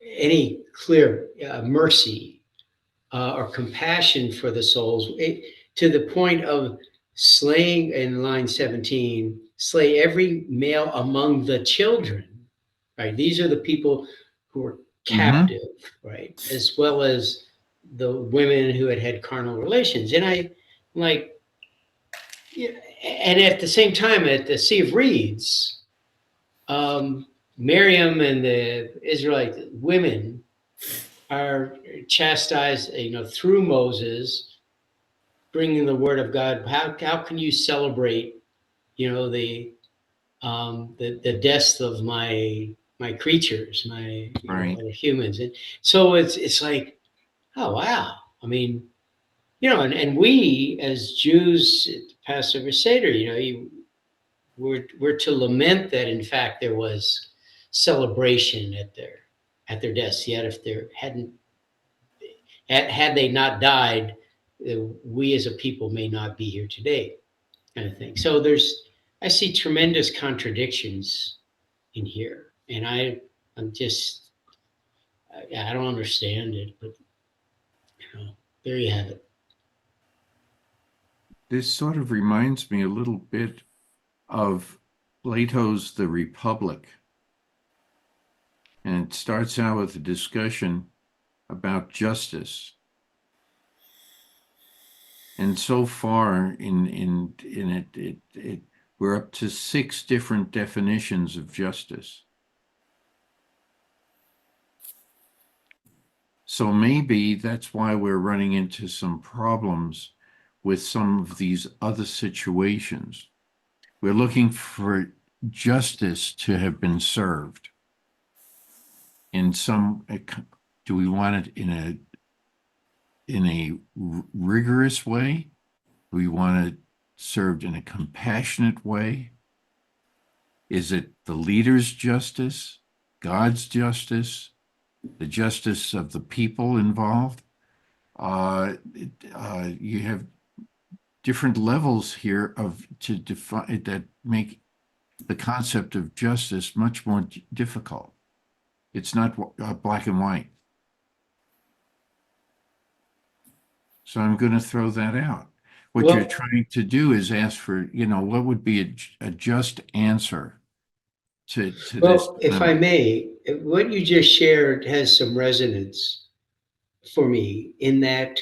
any clear mercy or compassion for the souls, to the point of slaying, in line 17, slay every male among the children, right? These are the people who were captive, right? As well as the women who had carnal relations. And I like, and at the same time, at the Sea of Reeds, Miriam and the Israelite women are chastised, through Moses, bringing the word of God. How can you celebrate, the deaths of my creatures, my Right. other humans? And so it's like, oh wow. I mean, and we as Jews at Passover Seder, we're to lament that in fact there was celebration at their deaths. Yet if there had they not died, we as a people may not be here today, kind of thing. So I see tremendous contradictions in here, and I'm just, I don't understand it, but there you have it. This sort of reminds me a little bit of Plato's The Republic. And it starts out with a discussion about justice. And so far in it we're up to 6 different definitions of justice. So maybe that's why we're running into some problems with some of these other situations. We're looking for justice to have been served in some, do we want it in a rigorous way? Do we want it served in a compassionate way? Is it the leader's justice, God's justice, the justice of the people involved? You have different levels here to define that make the concept of justice much more difficult. It's not black and white. So I'm going to throw that out. What Well- you're trying to do is ask for, what would be a just answer to this Well, if I dilemma. may, what you just shared has some resonance for me in that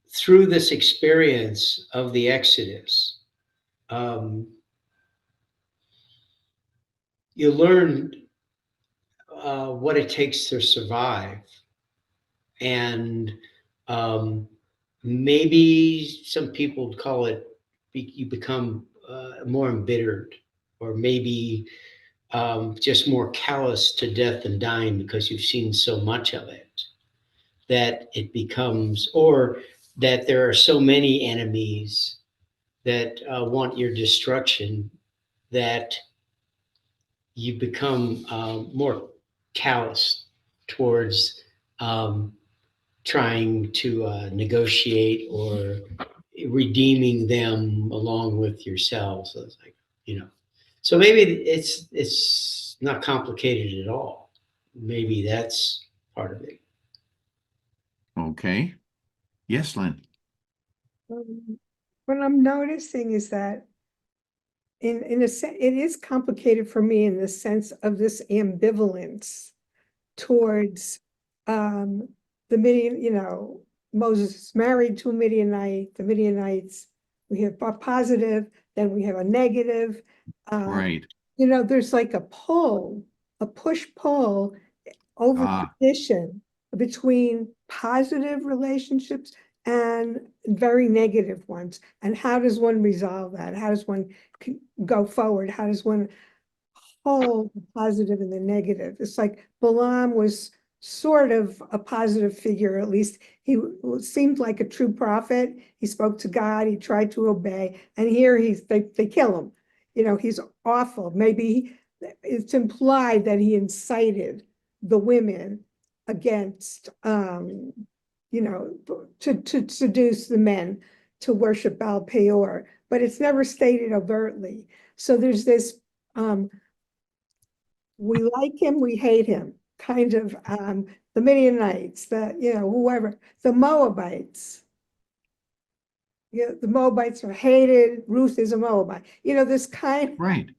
through this experience of the Exodus, you learn what it takes to survive. And maybe some people would call it you become more embittered, or maybe just more callous to death and dying because you've seen so much of it that it becomes, or that there are so many enemies that want your destruction that you become more callous towards trying to negotiate or redeeming them along with yourselves. So it's like, so maybe it's not complicated at all. Maybe that's part of it. Okay. Yes, Lynn. What I'm noticing is that in a sense, it is complicated for me in the sense of this ambivalence towards the Midian, Moses is married to a Midianite, the Midianites, we have a positive, then we have a negative. Right. There's like a push-pull over Ah, position between positive relationships and very negative ones. And how does one resolve that? How does one go forward? How does one hold the positive and the negative? It's like Balaam was sort of a positive figure, at least he seemed like a true prophet. He spoke to God, he tried to obey, and here they kill him. He's awful. Maybe it's implied that he incited the women against to seduce the men to worship Baal Peor, but it's never stated overtly. So there's this we like him, we hate him, kind of the Midianites, whoever, the Moabites. The Moabites are hated. Ruth is a Moabite. This kind. right.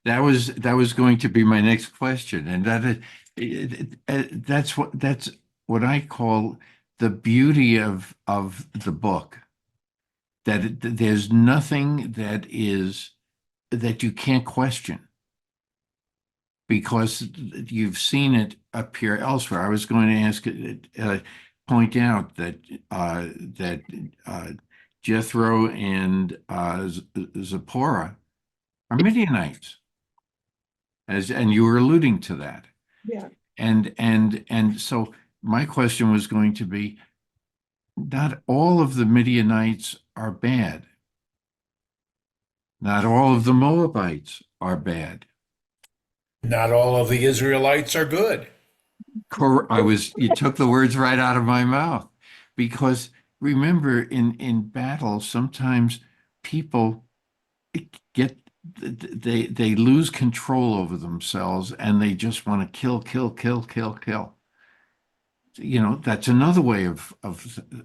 That was going to be my next question, and that's what I call the beauty of the book. That there's nothing that you can't question because you've seen it appear elsewhere. I was going to point out that Jethro and Zipporah are Midianites, and you were alluding to that. Yeah. And so my question was going to be, not all of the Midianites are bad. Not all of the Moabites are bad. Not all of the Israelites are good. You took the words right out of my mouth, because remember, in battle, sometimes people they lose control over themselves and they just want to kill, kill, kill, kill, kill. That's another way of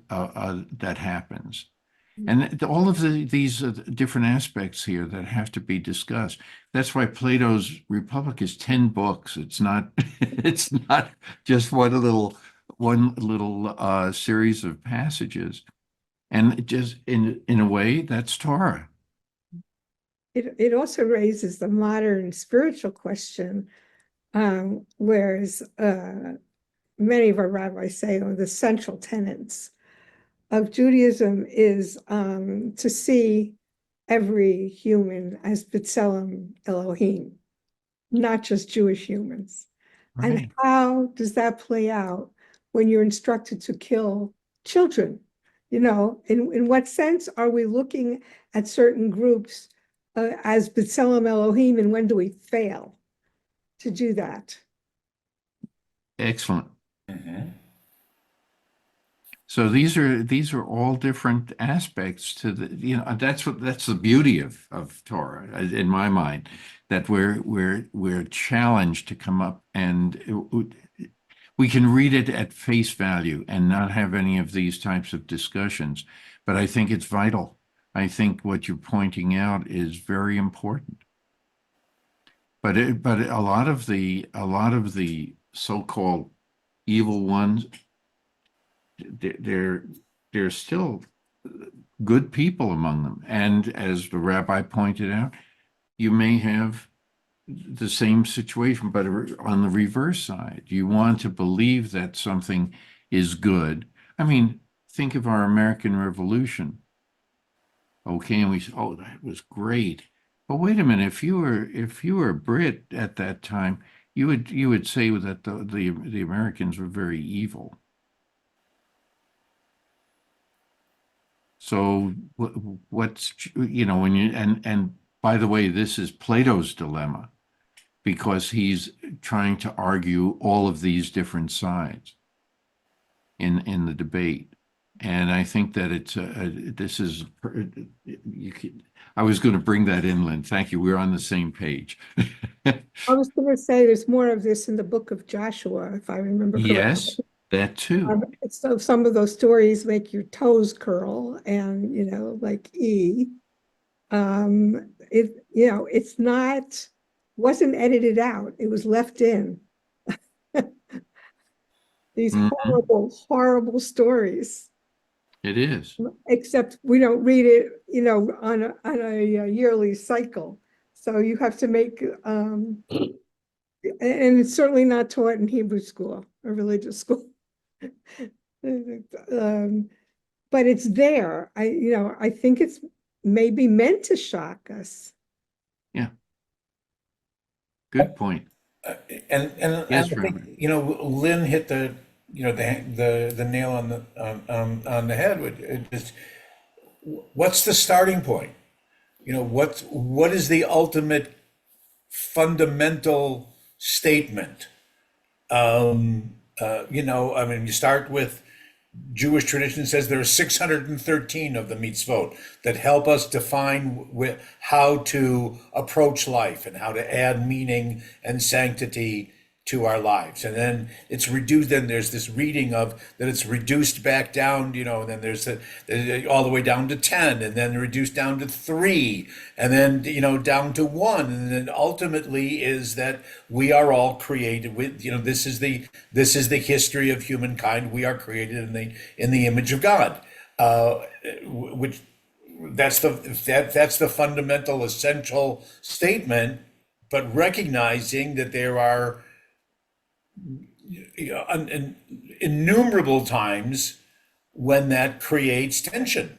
that happens. And all of these different aspects here that have to be discussed. That's why Plato's Republic is 10 books. It's not it's not just one little series of passages. And just in a way, that's Torah. it also raises the modern spiritual question, whereas many of our rabbis say, oh, the central tenets of Judaism is to see every human as B'Tselem Elohim, not just Jewish humans. Right. And how does that play out when you're instructed to kill children? You know, in what sense are we looking at certain groups as B'Tselem Elohim, and when do we fail to do that? Excellent. Mhm. So these are all different aspects to that's the beauty of Torah in my mind, that we're challenged to come up and we can read it at face value and not have any of these types of discussions. But I think it's vital. I think what you're pointing out is very important. But a lot of the so-called evil ones, there's still good people among them. And as the rabbi pointed out, you may have the same situation, but on the reverse side. You want to believe that something is good. I mean, think of our American Revolution. Okay, and we say, oh, that was great. But wait a minute, if you were a Brit at that time, you would say that the Americans were very evil. So what's, when you, and by the way, this is Plato's dilemma, because he's trying to argue all of these different sides in the debate. And I think that I was going to bring that in, Lynn. Thank you. We're on the same page. I was going to say there's more of this in the book of Joshua, if I remember correctly. Yes, that too. So some of those stories make your toes curl, and like it's not, wasn't edited out. It was left in. These horrible, horrible stories. It is. Except we don't read it, on a yearly cycle. So you have to make, and it's certainly not taught in Hebrew school or religious school. But it's there. I think it's maybe meant to shock us. Yeah. Good point. And Yes, I think, Robert. Lynn hit the nail on the head with it. Just, what's the starting point? What is the ultimate fundamental statement? You start with Jewish tradition says there are 613 of the mitzvot that help us define how to approach life and how to add meaning and sanctity to our lives. And then it's reduced, then there's this reading of that it's reduced back down, and then there's all the way down to 10, and then reduced down to 3, and then, down to 1. And then ultimately is that we are all created with, this is the history of humankind. We are created in the image of God, which that's the fundamental essential statement, but recognizing that there are innumerable times when that creates tension,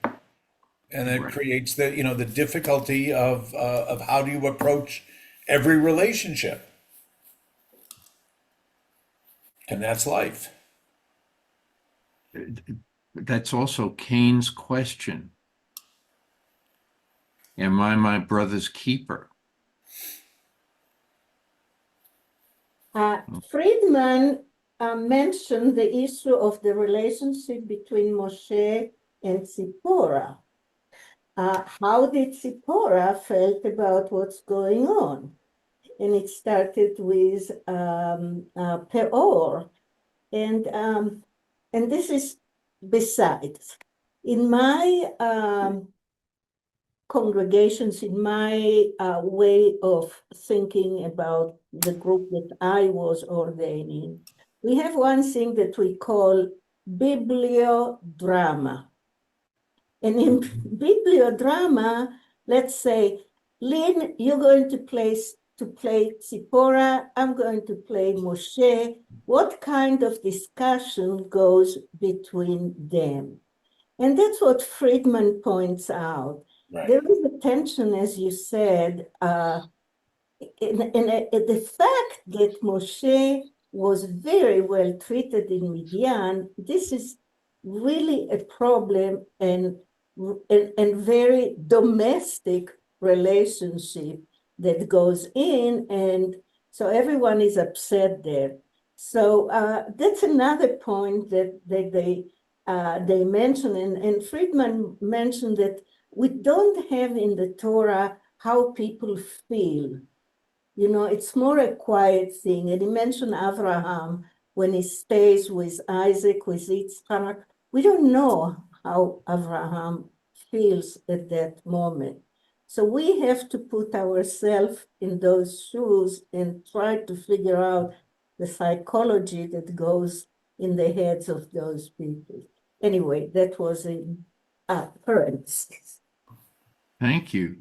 and it creates the difficulty of how do you approach every relationship, and that's life. That's also Cain's question. Am I my brother's keeper? Friedman mentioned the issue of the relationship between Moshe and Zipporah. How did Zipporah felt about what's going on? And it started with Peor. And this is besides. In my congregations, in my way of thinking about the group that I was ordaining, we have one thing that we call bibliodrama. And in bibliodrama, let's say Lynn, you're going to play Zipporah. I'm going to play Moshe. What kind of discussion goes between them? And that's what Friedman points out. Right. There is a tension, as you said, the fact that Moshe was very well treated in Midian, this is really a problem and very domestic relationship that goes in, and so everyone is upset there. So that's another point that they mention, and Friedman mentioned that we don't have in the Torah how people feel. You know, it's more a quiet thing. And he mentioned Abraham when he stays with Isaac, with Yitzhak. We don't know how Abraham feels at that moment. So we have to put ourselves in those shoes and try to figure out the psychology that goes in the heads of those people. Anyway, that was a parenthesis. Thank you.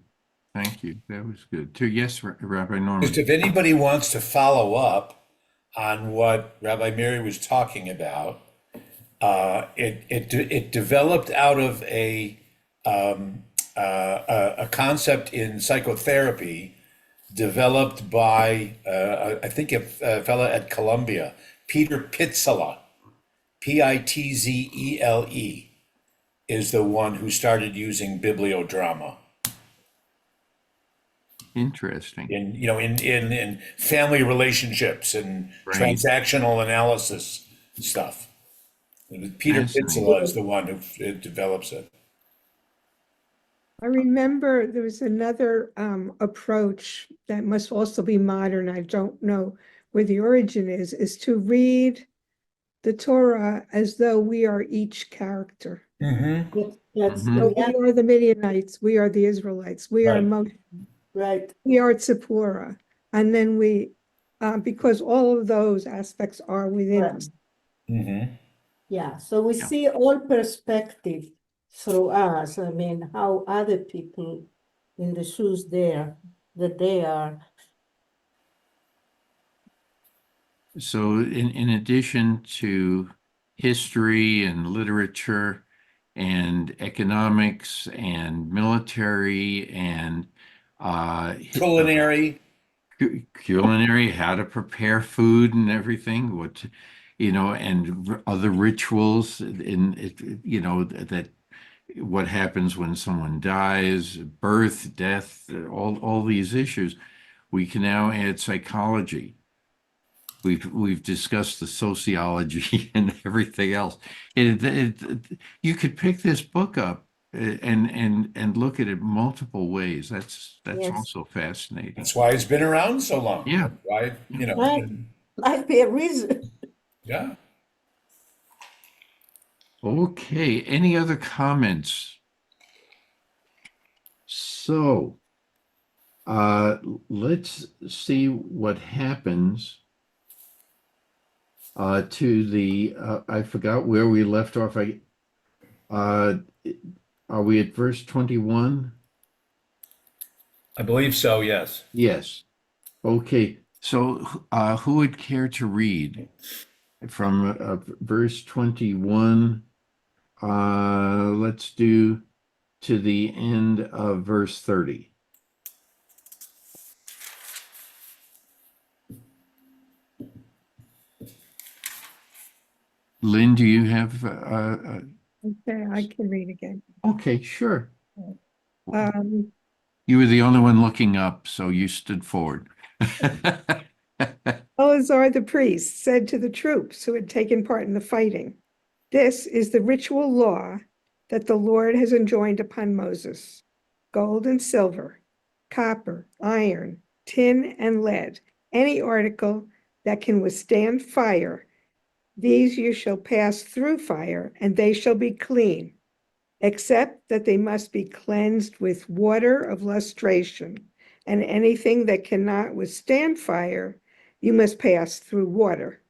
Thank you. That was good too. Yes, Rabbi Just Norman. if anybody wants to follow up on what Rabbi Mary was talking about, it developed out of a concept in psychotherapy developed by I think a fellow at Columbia, Peter Pitzele, Pitzele, is the one who started using bibliodrama Interesting. in family relationships and Right. transactional analysis stuff. Peter Fascinating. Pitzele is the one who develops it. I remember there was another approach that must also be modern. I don't know where the origin is to read the Torah as though we are each character. Mm-hmm. That's Mhm. So yeah, we are the Midianites, we are the Israelites, we are Right. Moshe, right. we are Tzipporah. And then because all of those aspects are within Right. us. Mm-hmm. Yeah, so we Yeah. see all perspective through us. I mean, how other people in the shoes there that they are. So in addition to history and literature and economics and military and Culinary. culinary, how to prepare food and everything, and other rituals that what happens when someone dies, birth, death, all these issues. We can now add psychology. We've discussed the sociology and everything else. You could pick this book up and look at it multiple ways. That's Yes, also fascinating. That's why it's been around so long. Yeah. Right. might be a reason. Yeah. Okay. Any other comments? So, uh, let's see what happens to I forgot where we left off. Uh, are we at verse 21? I believe so. Yes. Yes. Okay. So, who would care to read from verse 21? Let's do to the end of verse 30. Lynn, do you have Okay, I can read again. okay, sure. Um, You were the only one looking up, so you stood forward. Eleazar the priest said to the troops who had taken part in the fighting, "This is the ritual law that the Lord has enjoined upon Moses: gold and silver, copper, iron, tin, and lead, any article that can withstand fire, these you shall pass through fire, and they shall be clean, except that they must be cleansed with water of lustration, and anything that cannot withstand fire, you must pass through water.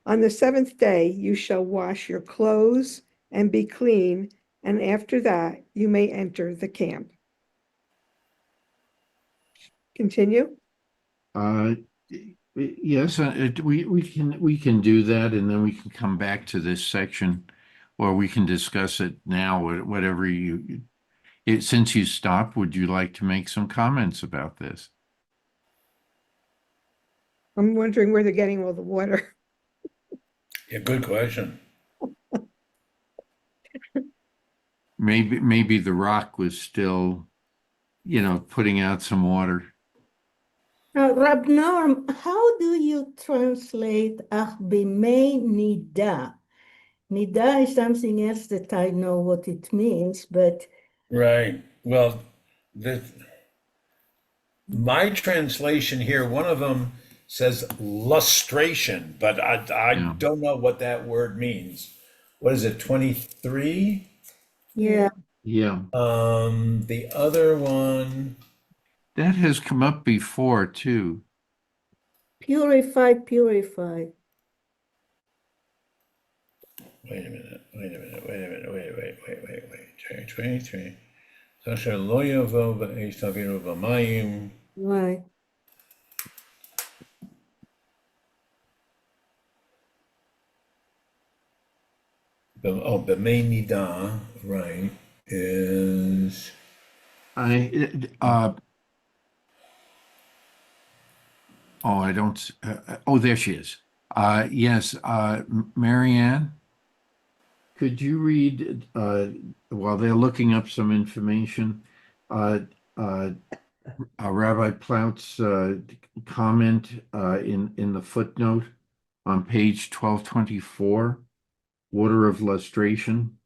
On the seventh day, you shall wash your clothes and be clean, and after that, you may enter the camp." continue? Uh, yes, we can do that, and then we can come back to this section, or we can discuss it now, whatever since you stopped, would you like to make some comments about this? I'm wondering where they're getting all the water. Yeah, good question. Maybe the rock was still, putting out some water. Rab Norm, how do you translate Bimei Nida? Nida is something else that I know what it means, but Right. Well, my translation here, one of them says lustration, but I Yeah. don't know what that word means. What is it, 23? yeah, Yeah, The other one, that has come up before too. purify, purify. wait a minute, wait a minute, wait a minute, wait. 23. Sasha loyavo v'eistaviru v'mayim. Right. B'mei nida, right, is, I don't, there she is. Yes, Marianne, could you read, while they're looking up some information, Rabbi Plout's comment in the footnote on page 1224, water of lustration?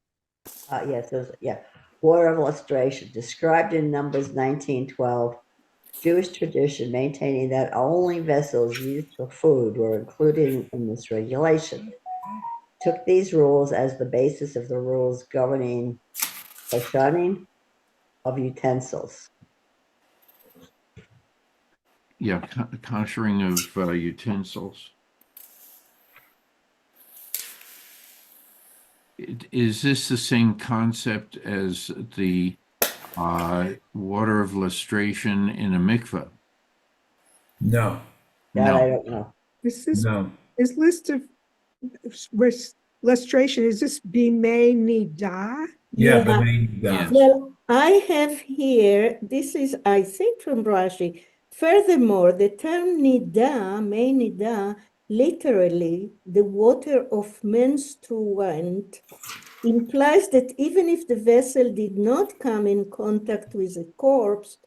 Yes, water of lustration, described in Numbers 19:12. Jewish tradition maintaining that only vessels used for food were included in this regulation. Took these rules as the basis of the rules governing the shunning of utensils. Yeah, koshering of utensils. Is this the same concept as the water of lustration in a mikveh? no, That I No. don't know. Is this no. is list of lustration? Is this Bimei Nida? Yeah, Yeah. b'mei nida. Yes. Well, I have here, this is, I think, from Rashi. Furthermore, the term nida, may nida, literally, the water of menstruant, implies that even if the vessel did not come in contact with a corpse,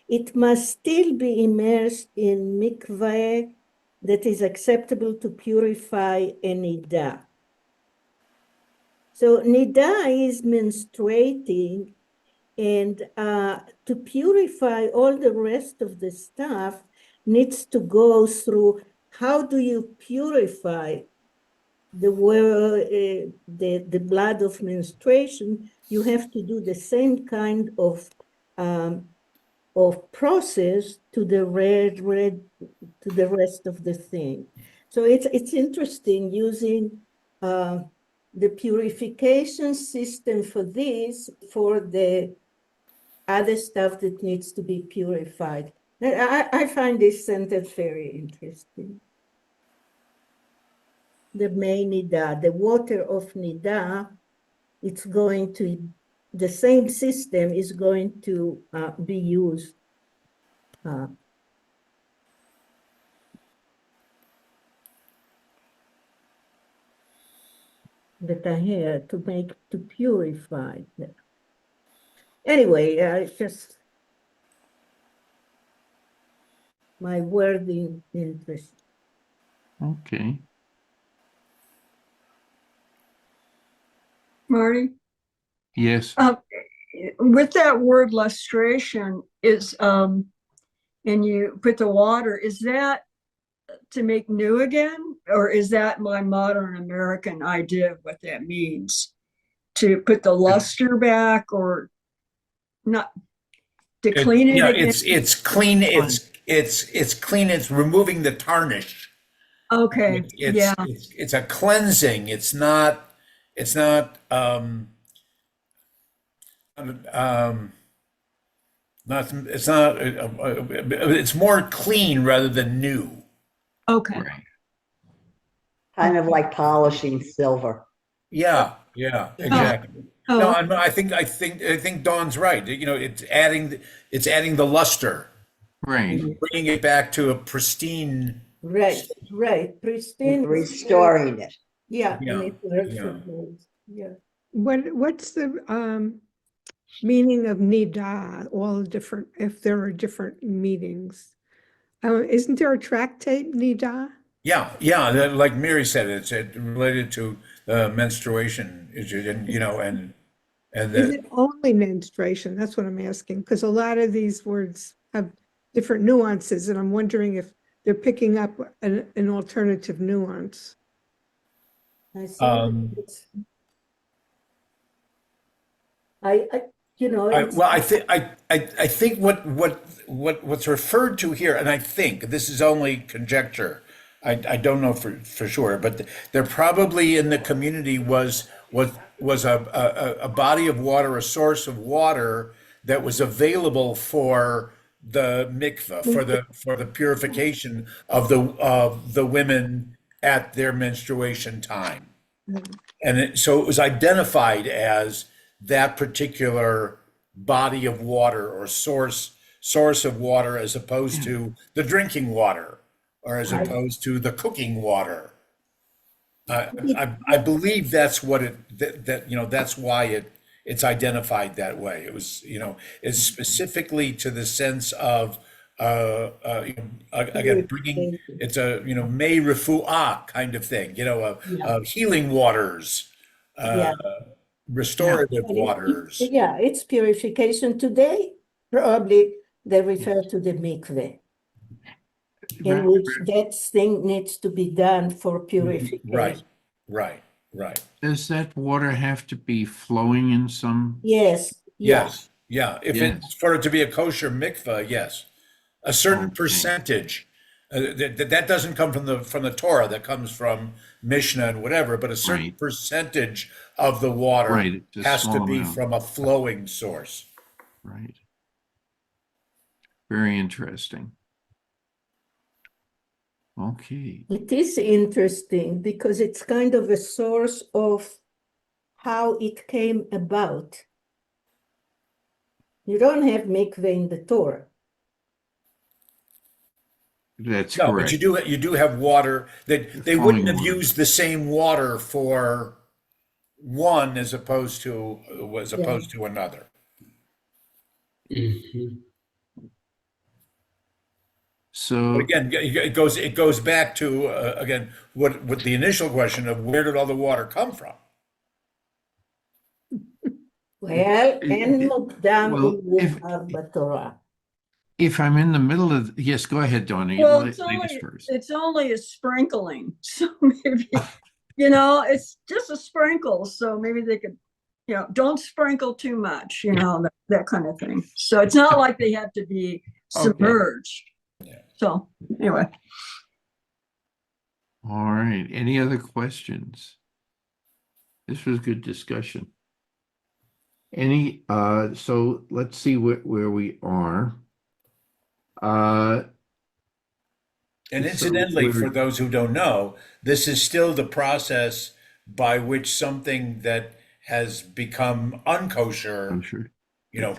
it must still be immersed in mikveh that is acceptable to purify a nida. So nida is menstruating, and to purify all the rest of the stuff needs to go through how do you purify the blood of menstruation. You have to do the same kind of process to the to the rest of the thing. So it's interesting using the purification system for this for the other stuff that needs to be purified. I find this sentence very interesting. The main nida, the water of nida, it's going to, the same system is going to be used. That are here to purify them. Anyway, it's just my wording interest. Okay. Marty? Yes. With that word lustration is, and you put the water, is that to make new again? Or is that my modern American idea of what that means? To put the luster back or not, to clean it Yeah, again? it's clean. It's clean. It's removing the tarnish. Okay, yeah. It's a cleansing. It's not. It's not. Not, it's not, it's more clean rather than new. Okay. Right. Kind of like polishing silver. Yeah, yeah, exactly. No, Oh, I think Dawn's right. You know, it's adding the luster, Right. bringing it back to a pristine. Right, right. Pristine. Restoring it. Yeah, and Yeah, it works yeah. for both. Yeah. What's the meaning of nida? All the different, if there are different meanings. Isn't there a tractate nida? Yeah, yeah. Like Mary said, it's related to menstruation issues, and and Is the it only menstruation? That's what I'm asking, because a lot of these words have different nuances, and I'm wondering if they're picking up an alternative nuance. I think um, it's, I it's, I think what's referred to here, and I think this is only conjecture. I don't know for sure, but there probably in the community was a body of water, a source of water that was available for the mikveh, for the purification of the women at their menstruation time. And so it was identified as that particular body of water or source of water as opposed to the drinking water or as opposed to the cooking water. I believe that's what that's why it's identified that way. It was it's specifically to the sense of again bringing it's a may refuah kind of thing, yeah, of healing waters, yeah. uh, restorative And waters. yeah, it's purification. Today, probably they refer to the mikveh, in which that thing needs to be done for Right, purification. right, right. Does that water have to be flowing in some? Yes, yeah, Yes, yeah. If Yes. it's for it to be a kosher mikveh, yes, a certain Okay. percentage. That doesn't come from the Torah. That comes from Mishnah and whatever. But a certain Right. percentage of the water Right. It's a has to small be amount. from a flowing source. Right. Very interesting. Okay. it is interesting because it's kind of a source of how it came about. You don't have mikveh in the Torah. That's No, but correct. you do have water that they Flowing wouldn't have water. used the same water for one as opposed to another. Mhm. But So again, it goes back to again what the initial question of where did all the water come from? Well, and mukdam well, Torah. if I'm in the middle of, yes, go ahead, Donnie. well, Ladies first. it's only a sprinkling. So maybe, it's just a sprinkle. So maybe they could, don't sprinkle too much, that kind of thing. So it's not like they have to be submerged. Yeah. So anyway. All right. Any other questions? This was good discussion. So let's see where we are. And So incidentally, for those who don't know, this is still the process by which something that has become unkosher, I'm sure.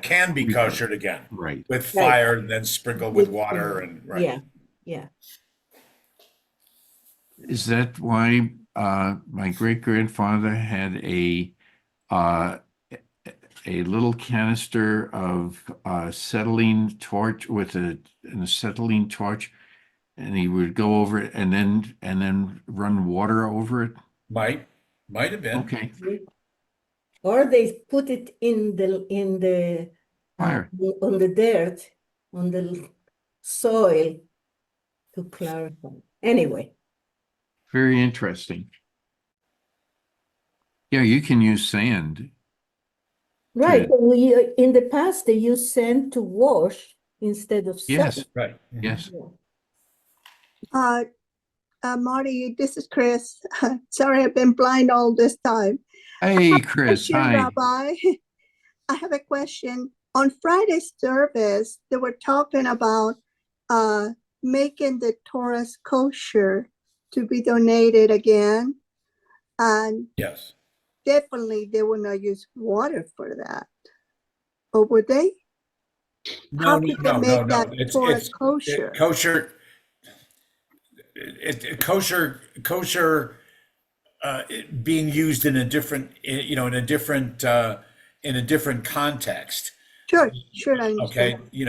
can be koshered again Right. with fire and then sprinkled with water and right. Yeah, yeah. Is that why my great grandfather had a little canister of acetylene torch with an acetylene torch, and he would go over it and then run water over it? Might have been. Okay. Or they put it in the Fire. on the dirt, on the soil to clarify. Anyway, Very interesting. Yeah, you can use sand. right. We in the past they used sand to wash instead of Yes. soap. Right. Yes. Yeah. Marty, this is Chris. Sorry, I've been blind all this time. Hey, Chris. Question, Hi. Rabbi. I have a question. on Friday's service, they were talking about making the Torah kosher to be donated again. And Yes. definitely they will not use water for that. Or would they? No, How no, could they no, no, make no. that Torah It's kosher? kosher. Kosher being used in a different, in a different context. Sure, sure, I understand. Okay,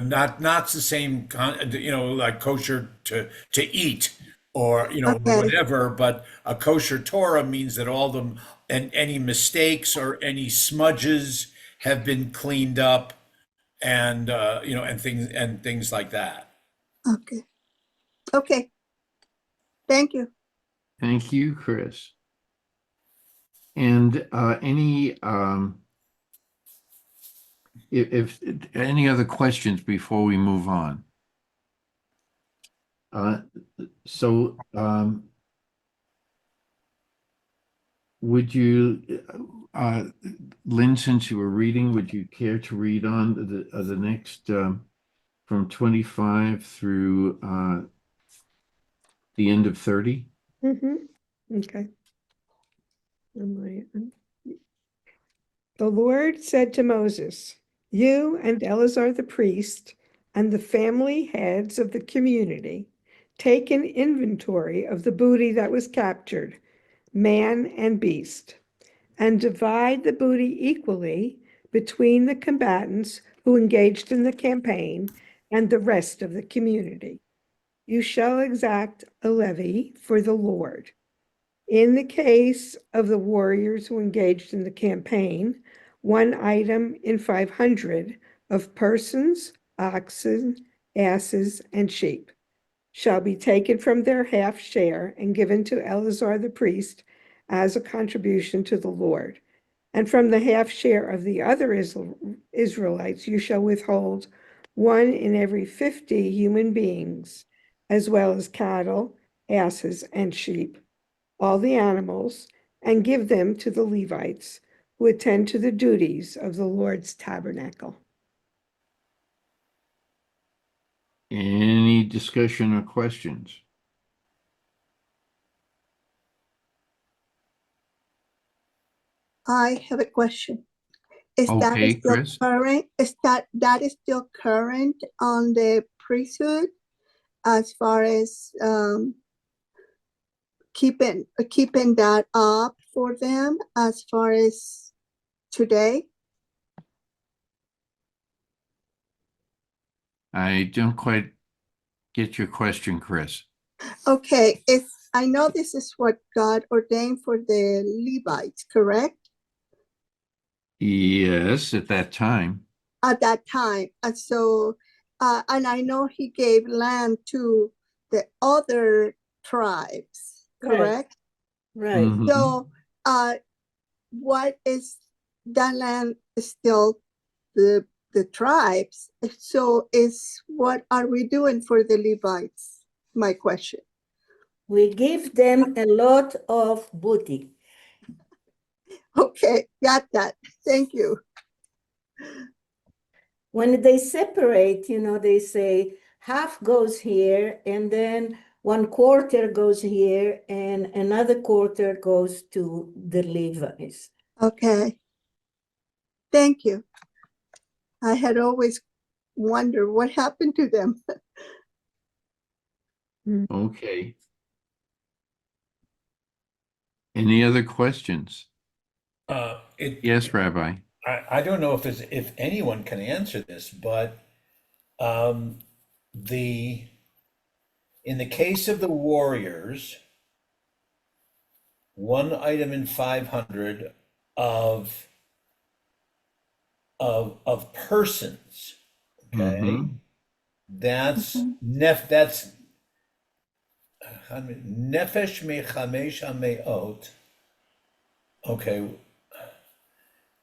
not the same like kosher to eat or Okay, whatever, but a kosher Torah means that all them and any mistakes or any smudges have been cleaned up and and things like that. okay, okay. Thank you. Thank you, Chris. And if any other questions before we move on? So would you, Lynn, since you were reading, would you care to read on the next from 25 through the end of 30? Okay. The Lord said to Moses, "You and Eleazar the priest and the family heads of the community take an inventory of the booty that was captured, man and beast, and divide the booty equally between the combatants who engaged in the campaign and the rest of the community. You shall exact a levy for the Lord. In the case of the warriors who engaged in the campaign, 1 item in 500 of persons, oxen, asses, and sheep shall be taken from their half share and given to Eleazar the priest as a contribution to the Lord. And from the half share of the other Israelites, you shall withhold 1 in every 50 human beings, as well as cattle, asses, and sheep, all the animals, and give them to the Levites who attend to the duties of the Lord's tabernacle." Any discussion or questions? I have a question. Is that Okay, still Chris? current? Is that is still current on the priesthood as far as keeping that up for them as far as today? I don't quite get your question, Chris. Okay, I know this is what God ordained for the Levites, correct? Yes, at that time. At that time. And so, and I know he gave land to the other tribes, Right. correct? Right. Mhm. So, what is that land is still the tribes? So what are we doing for the Levites? My question. We give them a lot of booty. Okay, got that. Thank you. When they separate, they say half goes here, and then 1/4 goes here, and another quarter goes to the Levites. Okay. Thank you. I had always wondered what happened to them. Okay. Any other questions? Yes, Rabbi. I don't know if anyone can answer this, but um, the in the case of the warriors, 1 item in 500 of persons. Okay, Mm-hmm. that's nefesh mechamesh hameot. Okay,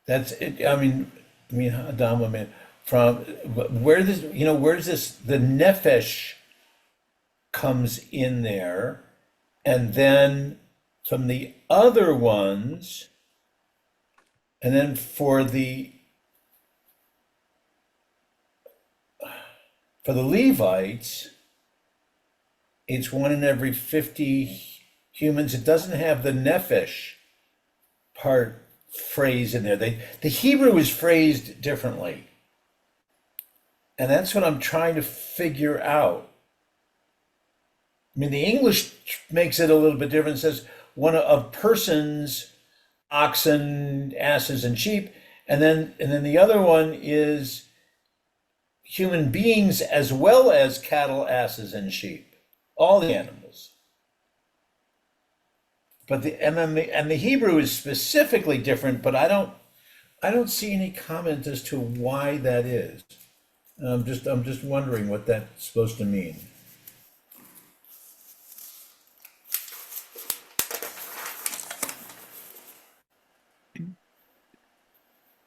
that's it. I mean, Adam. I mean, from where this, where's this? The nefesh comes in there, and then from the other ones, And then for the Levites, it's 1 in every 50 humans. It doesn't have the nephesh part phrase in there. The Hebrew is phrased differently. And that's what I'm trying to figure out. I mean, the English makes it a little bit different. It says one of persons, oxen, asses, and sheep. And then the other one is human beings as well as cattle, asses, and sheep. All the animals. But the Hebrew is specifically different, but I don't see any comment as to why that is. I'm just wondering what that's supposed to mean.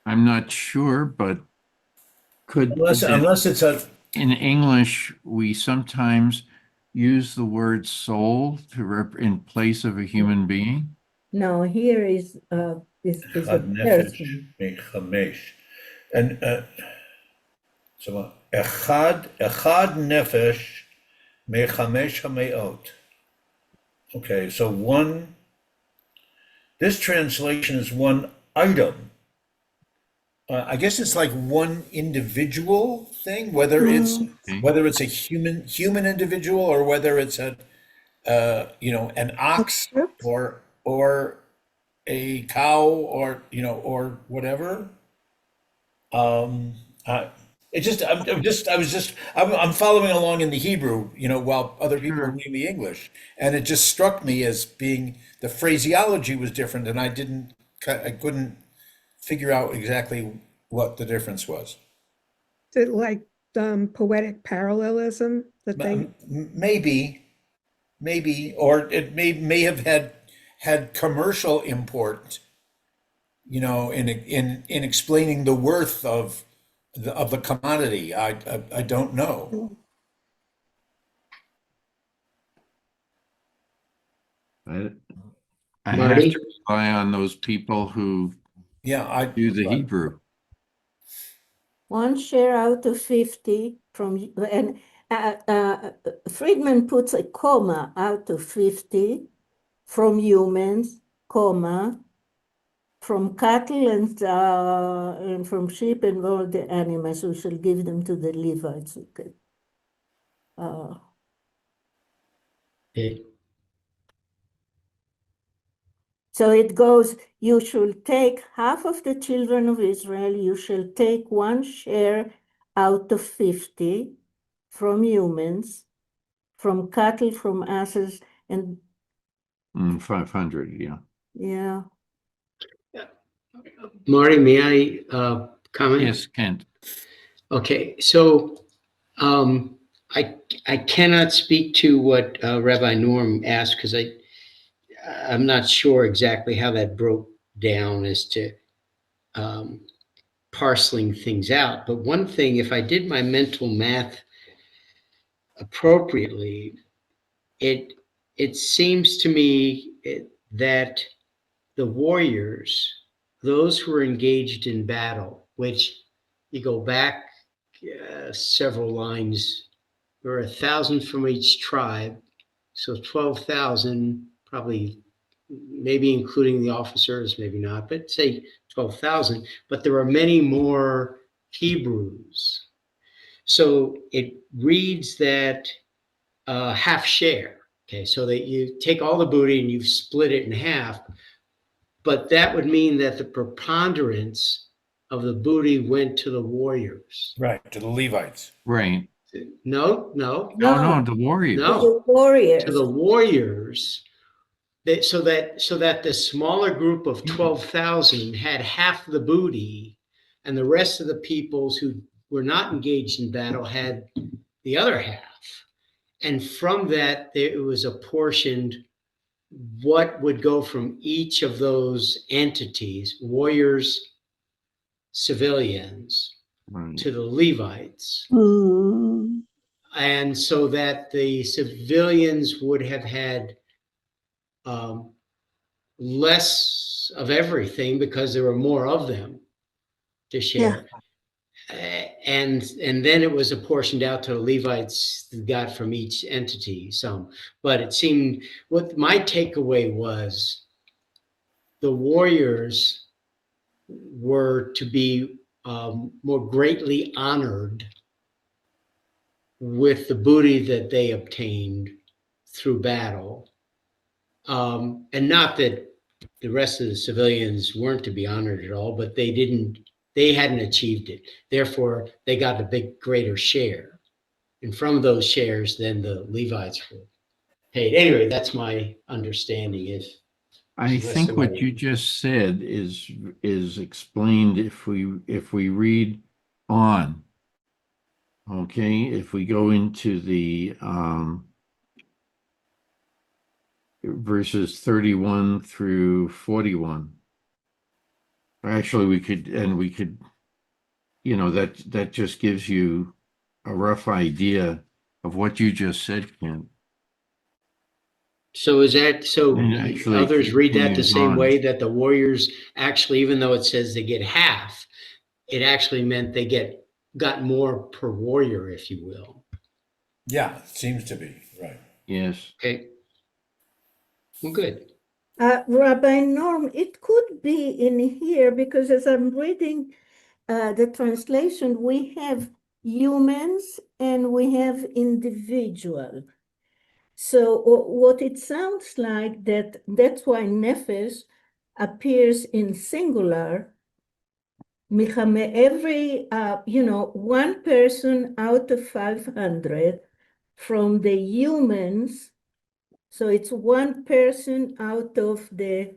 I'm not sure, but could Unless it's a in English, we sometimes use the word soul in place of a human being. No, here is a echad nefesh person. mechamesh, and so echad nefesh mechamesh hameot. Okay, so one. This translation is one item. I guess it's like one individual thing, whether it's Okay. a human individual or whether it's an ox or a cow or whatever. I, it just I'm following along in the Hebrew, while other people are Sure. reading the English, and it just struck me as being the phraseology was different, and I couldn't figure out exactly what the difference was. Is it like poetic parallelism that they? Maybe, or it may have had commercial import, in explaining the worth of the commodity. I don't know. I, I have to Marty? rely on those people who Yeah, do the Hebrew. One share out of 50 and Friedman puts a comma out of 50 from humans, comma, from cattle and from sheep and all the animals, we shall give them to the Levites. Okay. Okay. So it goes, you shall take half of the children of Israel, you shall take one share out of 50 from humans, from cattle, from asses, and 500, yeah. yeah. Marty, may I comment? Yes, Kent. Okay, so I cannot speak to what Rabbi Norm asked because I'm not sure exactly how that broke down as to parceling things out. But one thing, if I did my mental math appropriately, it seems to me that the warriors, those who were engaged in battle, which you go back several lines, there were 1,000 from each tribe, so 12,000, probably, maybe including the officers, maybe not, but say 12,000. But there are many more Hebrews. So it reads that half share. Okay, so that you take all the booty and you split it in half, but that would mean that the preponderance of the booty went to the warriors. Right, to the Levites. Right. No, No, the warriors. The warriors. to the warriors. So that the smaller group of 12,000 had half the booty, and the rest of the peoples who were not engaged in battle had the other half. And from that, it was apportioned what would go from each of those entities, warriors, civilians, Right. to the Levites. Mm. And so that the civilians would have had less of everything because there were more of them to share. And then it was apportioned out to the Levites got from each entity some. But it seemed, what my takeaway was, the warriors were to be more greatly honored with the booty that they obtained through battle. And not that the rest of the civilians weren't to be honored at all, but they hadn't achieved it. Therefore, they got a big, greater share. And from those shares, then the Levites were paid. Anyway, that's my understanding. I think what you just said is explained if we read on. Okay, if we go into the verses 31 through 41. Actually, we could, that just gives you a rough idea of what you just said, Ken. So is that, so And actually others read that the continues same on. way, that the warriors actually, even though it says they get half, it actually meant they got more per warrior, if you will. Yeah, it seems to be, right. Yes. Okay. Well, good. Rabbi Norm, it could be in here because as I'm reading the translation, we have humans and we have individual. So what it sounds like, that's why nefesh appears in singular. Every, one person out of 500 from the humans. So it's one person out of the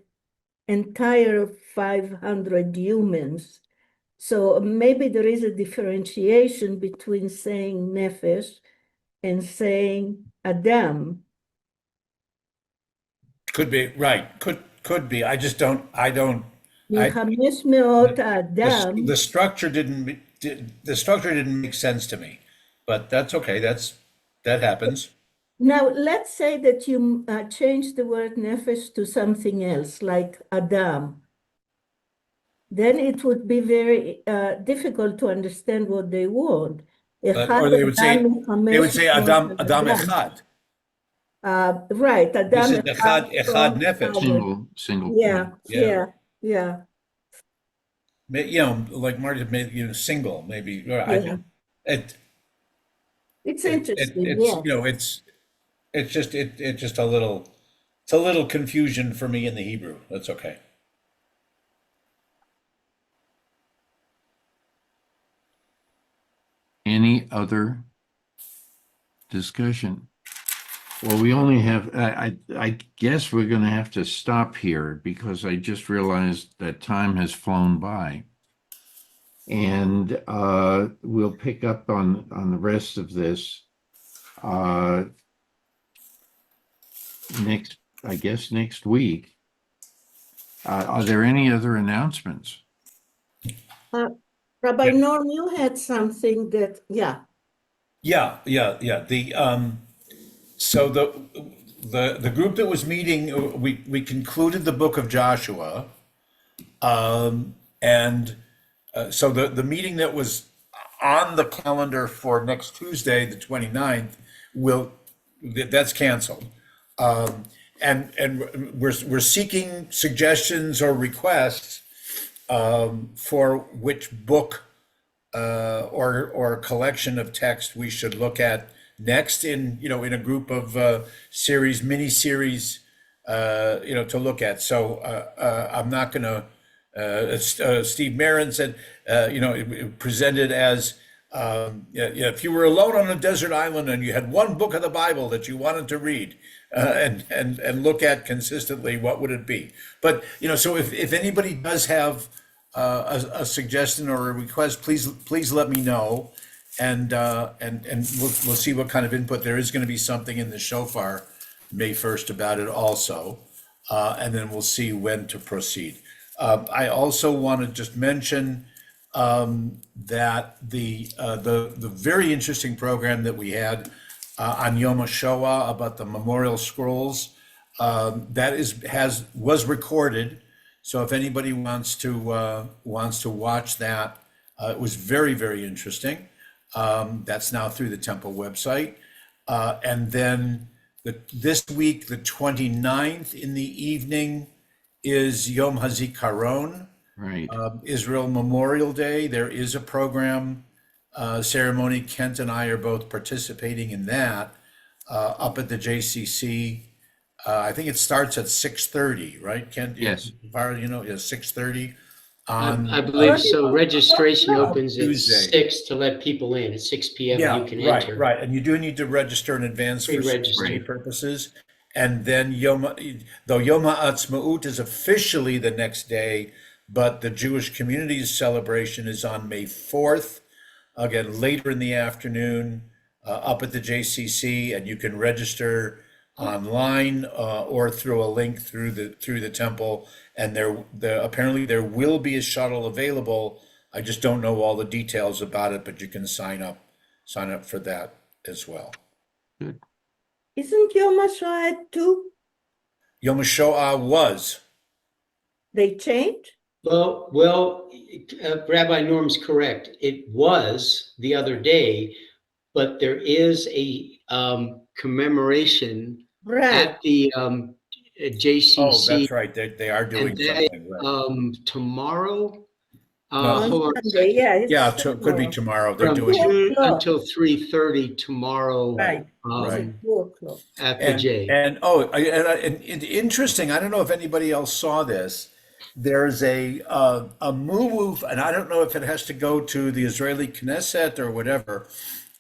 entire 500 humans. So maybe there is a differentiation between saying nefesh and saying Adam. Could be, right, could be. I just don't, Michamesh meot Adam. the structure didn't make sense to me, but that's okay. That happens. Now, let's say that you change the word nefesh to something else, like Adam. Then it would be very difficult to understand what they want. Or they would say Adam Echad. Right, This Adam is Echad Nefesh. Single Yeah, point. yeah. Like Marty made, single, maybe. Yeah. It's interesting, yeah. It's just a little confusion for me in the Hebrew. That's okay. Any other discussion? Well, we only have, I guess we're going to have to stop here because I just realized that time has flown by. And we'll pick up on the rest of this next week. Are there any other announcements? Rabbi Norm, you had something that, yeah. Yeah. So the group that was meeting, we concluded the book of Joshua, and so the meeting that was on the calendar for next Tuesday, the 29th, that's canceled. And we're seeking suggestions or requests for which book or collection of text we should look at next in a group of mini series to look at. So I'm not going to. Steve Marin said, presented as if you were alone on a desert island and you had one book of the Bible that you wanted to read and look at consistently, what would it be? But so if anybody does have a suggestion or a request, please let me know, and we'll see what kind of input. There is going to be something in the shofar May 1st about it also, and then we'll see when to proceed. I also want to just mention that the very interesting program that we had on Yom HaShoah about the memorial scrolls was recorded. So if anybody wants to watch that, it was very, very interesting. That's now through the temple website. And then this week, the 29th in the evening, is Yom HaZikaron, Right. Israel Memorial Day. There is a program ceremony. Kent and I are both participating in that up at the JCC. I think it starts at 6:30, right, Kent? Yes. You know, yeah, 6:30 I on believe so. Registration No. opens at Tuesday. 6 to let people in. At 6 p.m. Yeah, you can right, enter. right. And you do need to register in advance for Pre-register. security purposes. And then though Yom HaAtzmaut is officially the next day, but the Jewish community's celebration is on May 4th, again, later in the afternoon, up at the JCC, and you can register online or through a link through the temple. And apparently there will be a shuttle available. I just don't know all the details about it, but you can sign up for that as well. Good. Isn't Yom HaShoah too? Yom HaShoah was. They changed? Well, Rabbi Norm's correct. It was the other day, but there is a commemoration Right. at the JCC. Oh, that's right. They are doing And that, something, right? tomorrow. No. On Hold on a Sunday, second. yeah, it's Yeah, it could be tomorrow. tomorrow. They're From doing 2 o'clock. until 3:30 tomorrow. Right. Right. It's at 2 o'clock. At the J. And interesting. I don't know if anybody else saw this. There's a move, and I don't know if it has to go to the Israeli Knesset or whatever.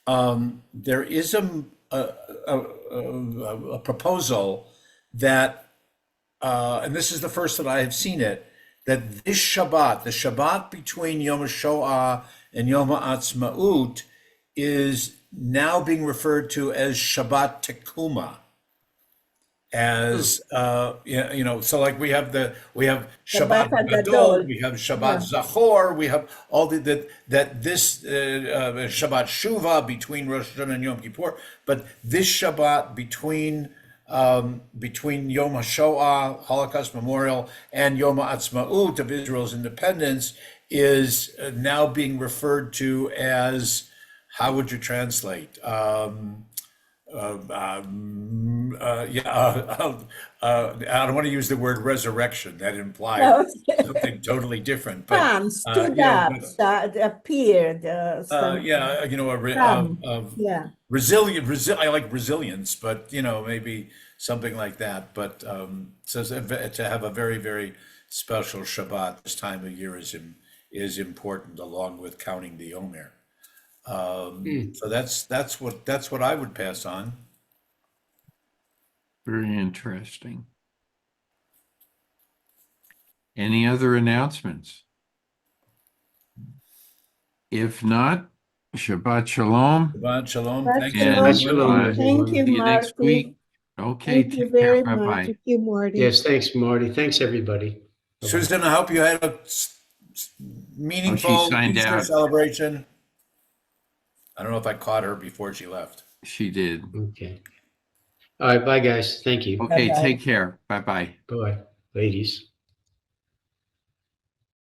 There is a proposal that, and this is the first that I have seen it, that this Shabbat, the Shabbat between Yom HaShoah and Yom HaAtzmaut, is now being referred to as Shabbat Tekuma. As so like we have Shabbat Shabbat Gadol, Gadol. we have Shabbat Zachor, we have all that this Shabbat Shuvah between Rosh Hashanah and Yom Kippur, but this Shabbat between Yom HaShoah, Holocaust Memorial, and Yom HaAtzmaut of Israel's independence is now being referred to as, how would you translate? I don't want to use the word resurrection. That implies something totally different. But Come, stood up, appeared. Yeah. resilient. I like resilience, but maybe something like that. But so to have a very, very special Shabbat this time of year is important, along with counting the Omer. So that's what I would pass on. Very interesting. Any other announcements? If not, Shabbat Shalom. Shabbat Shalom. Shabbat Thanks, Shalom. everyone. Thank you, See you next Marty. week. Okay, Thank you take care. very Bye-bye. much. Thank you, Marty. Yes, thanks, Marty. Thanks, everybody. Bye-bye. Susan, I hope you had a meaningful signed Easter out. celebration. I don't know if I caught her before she left. She did. Okay. All right, bye, guys. Thank you. Okay, Bye-bye. take care. Bye-bye. Bye, ladies.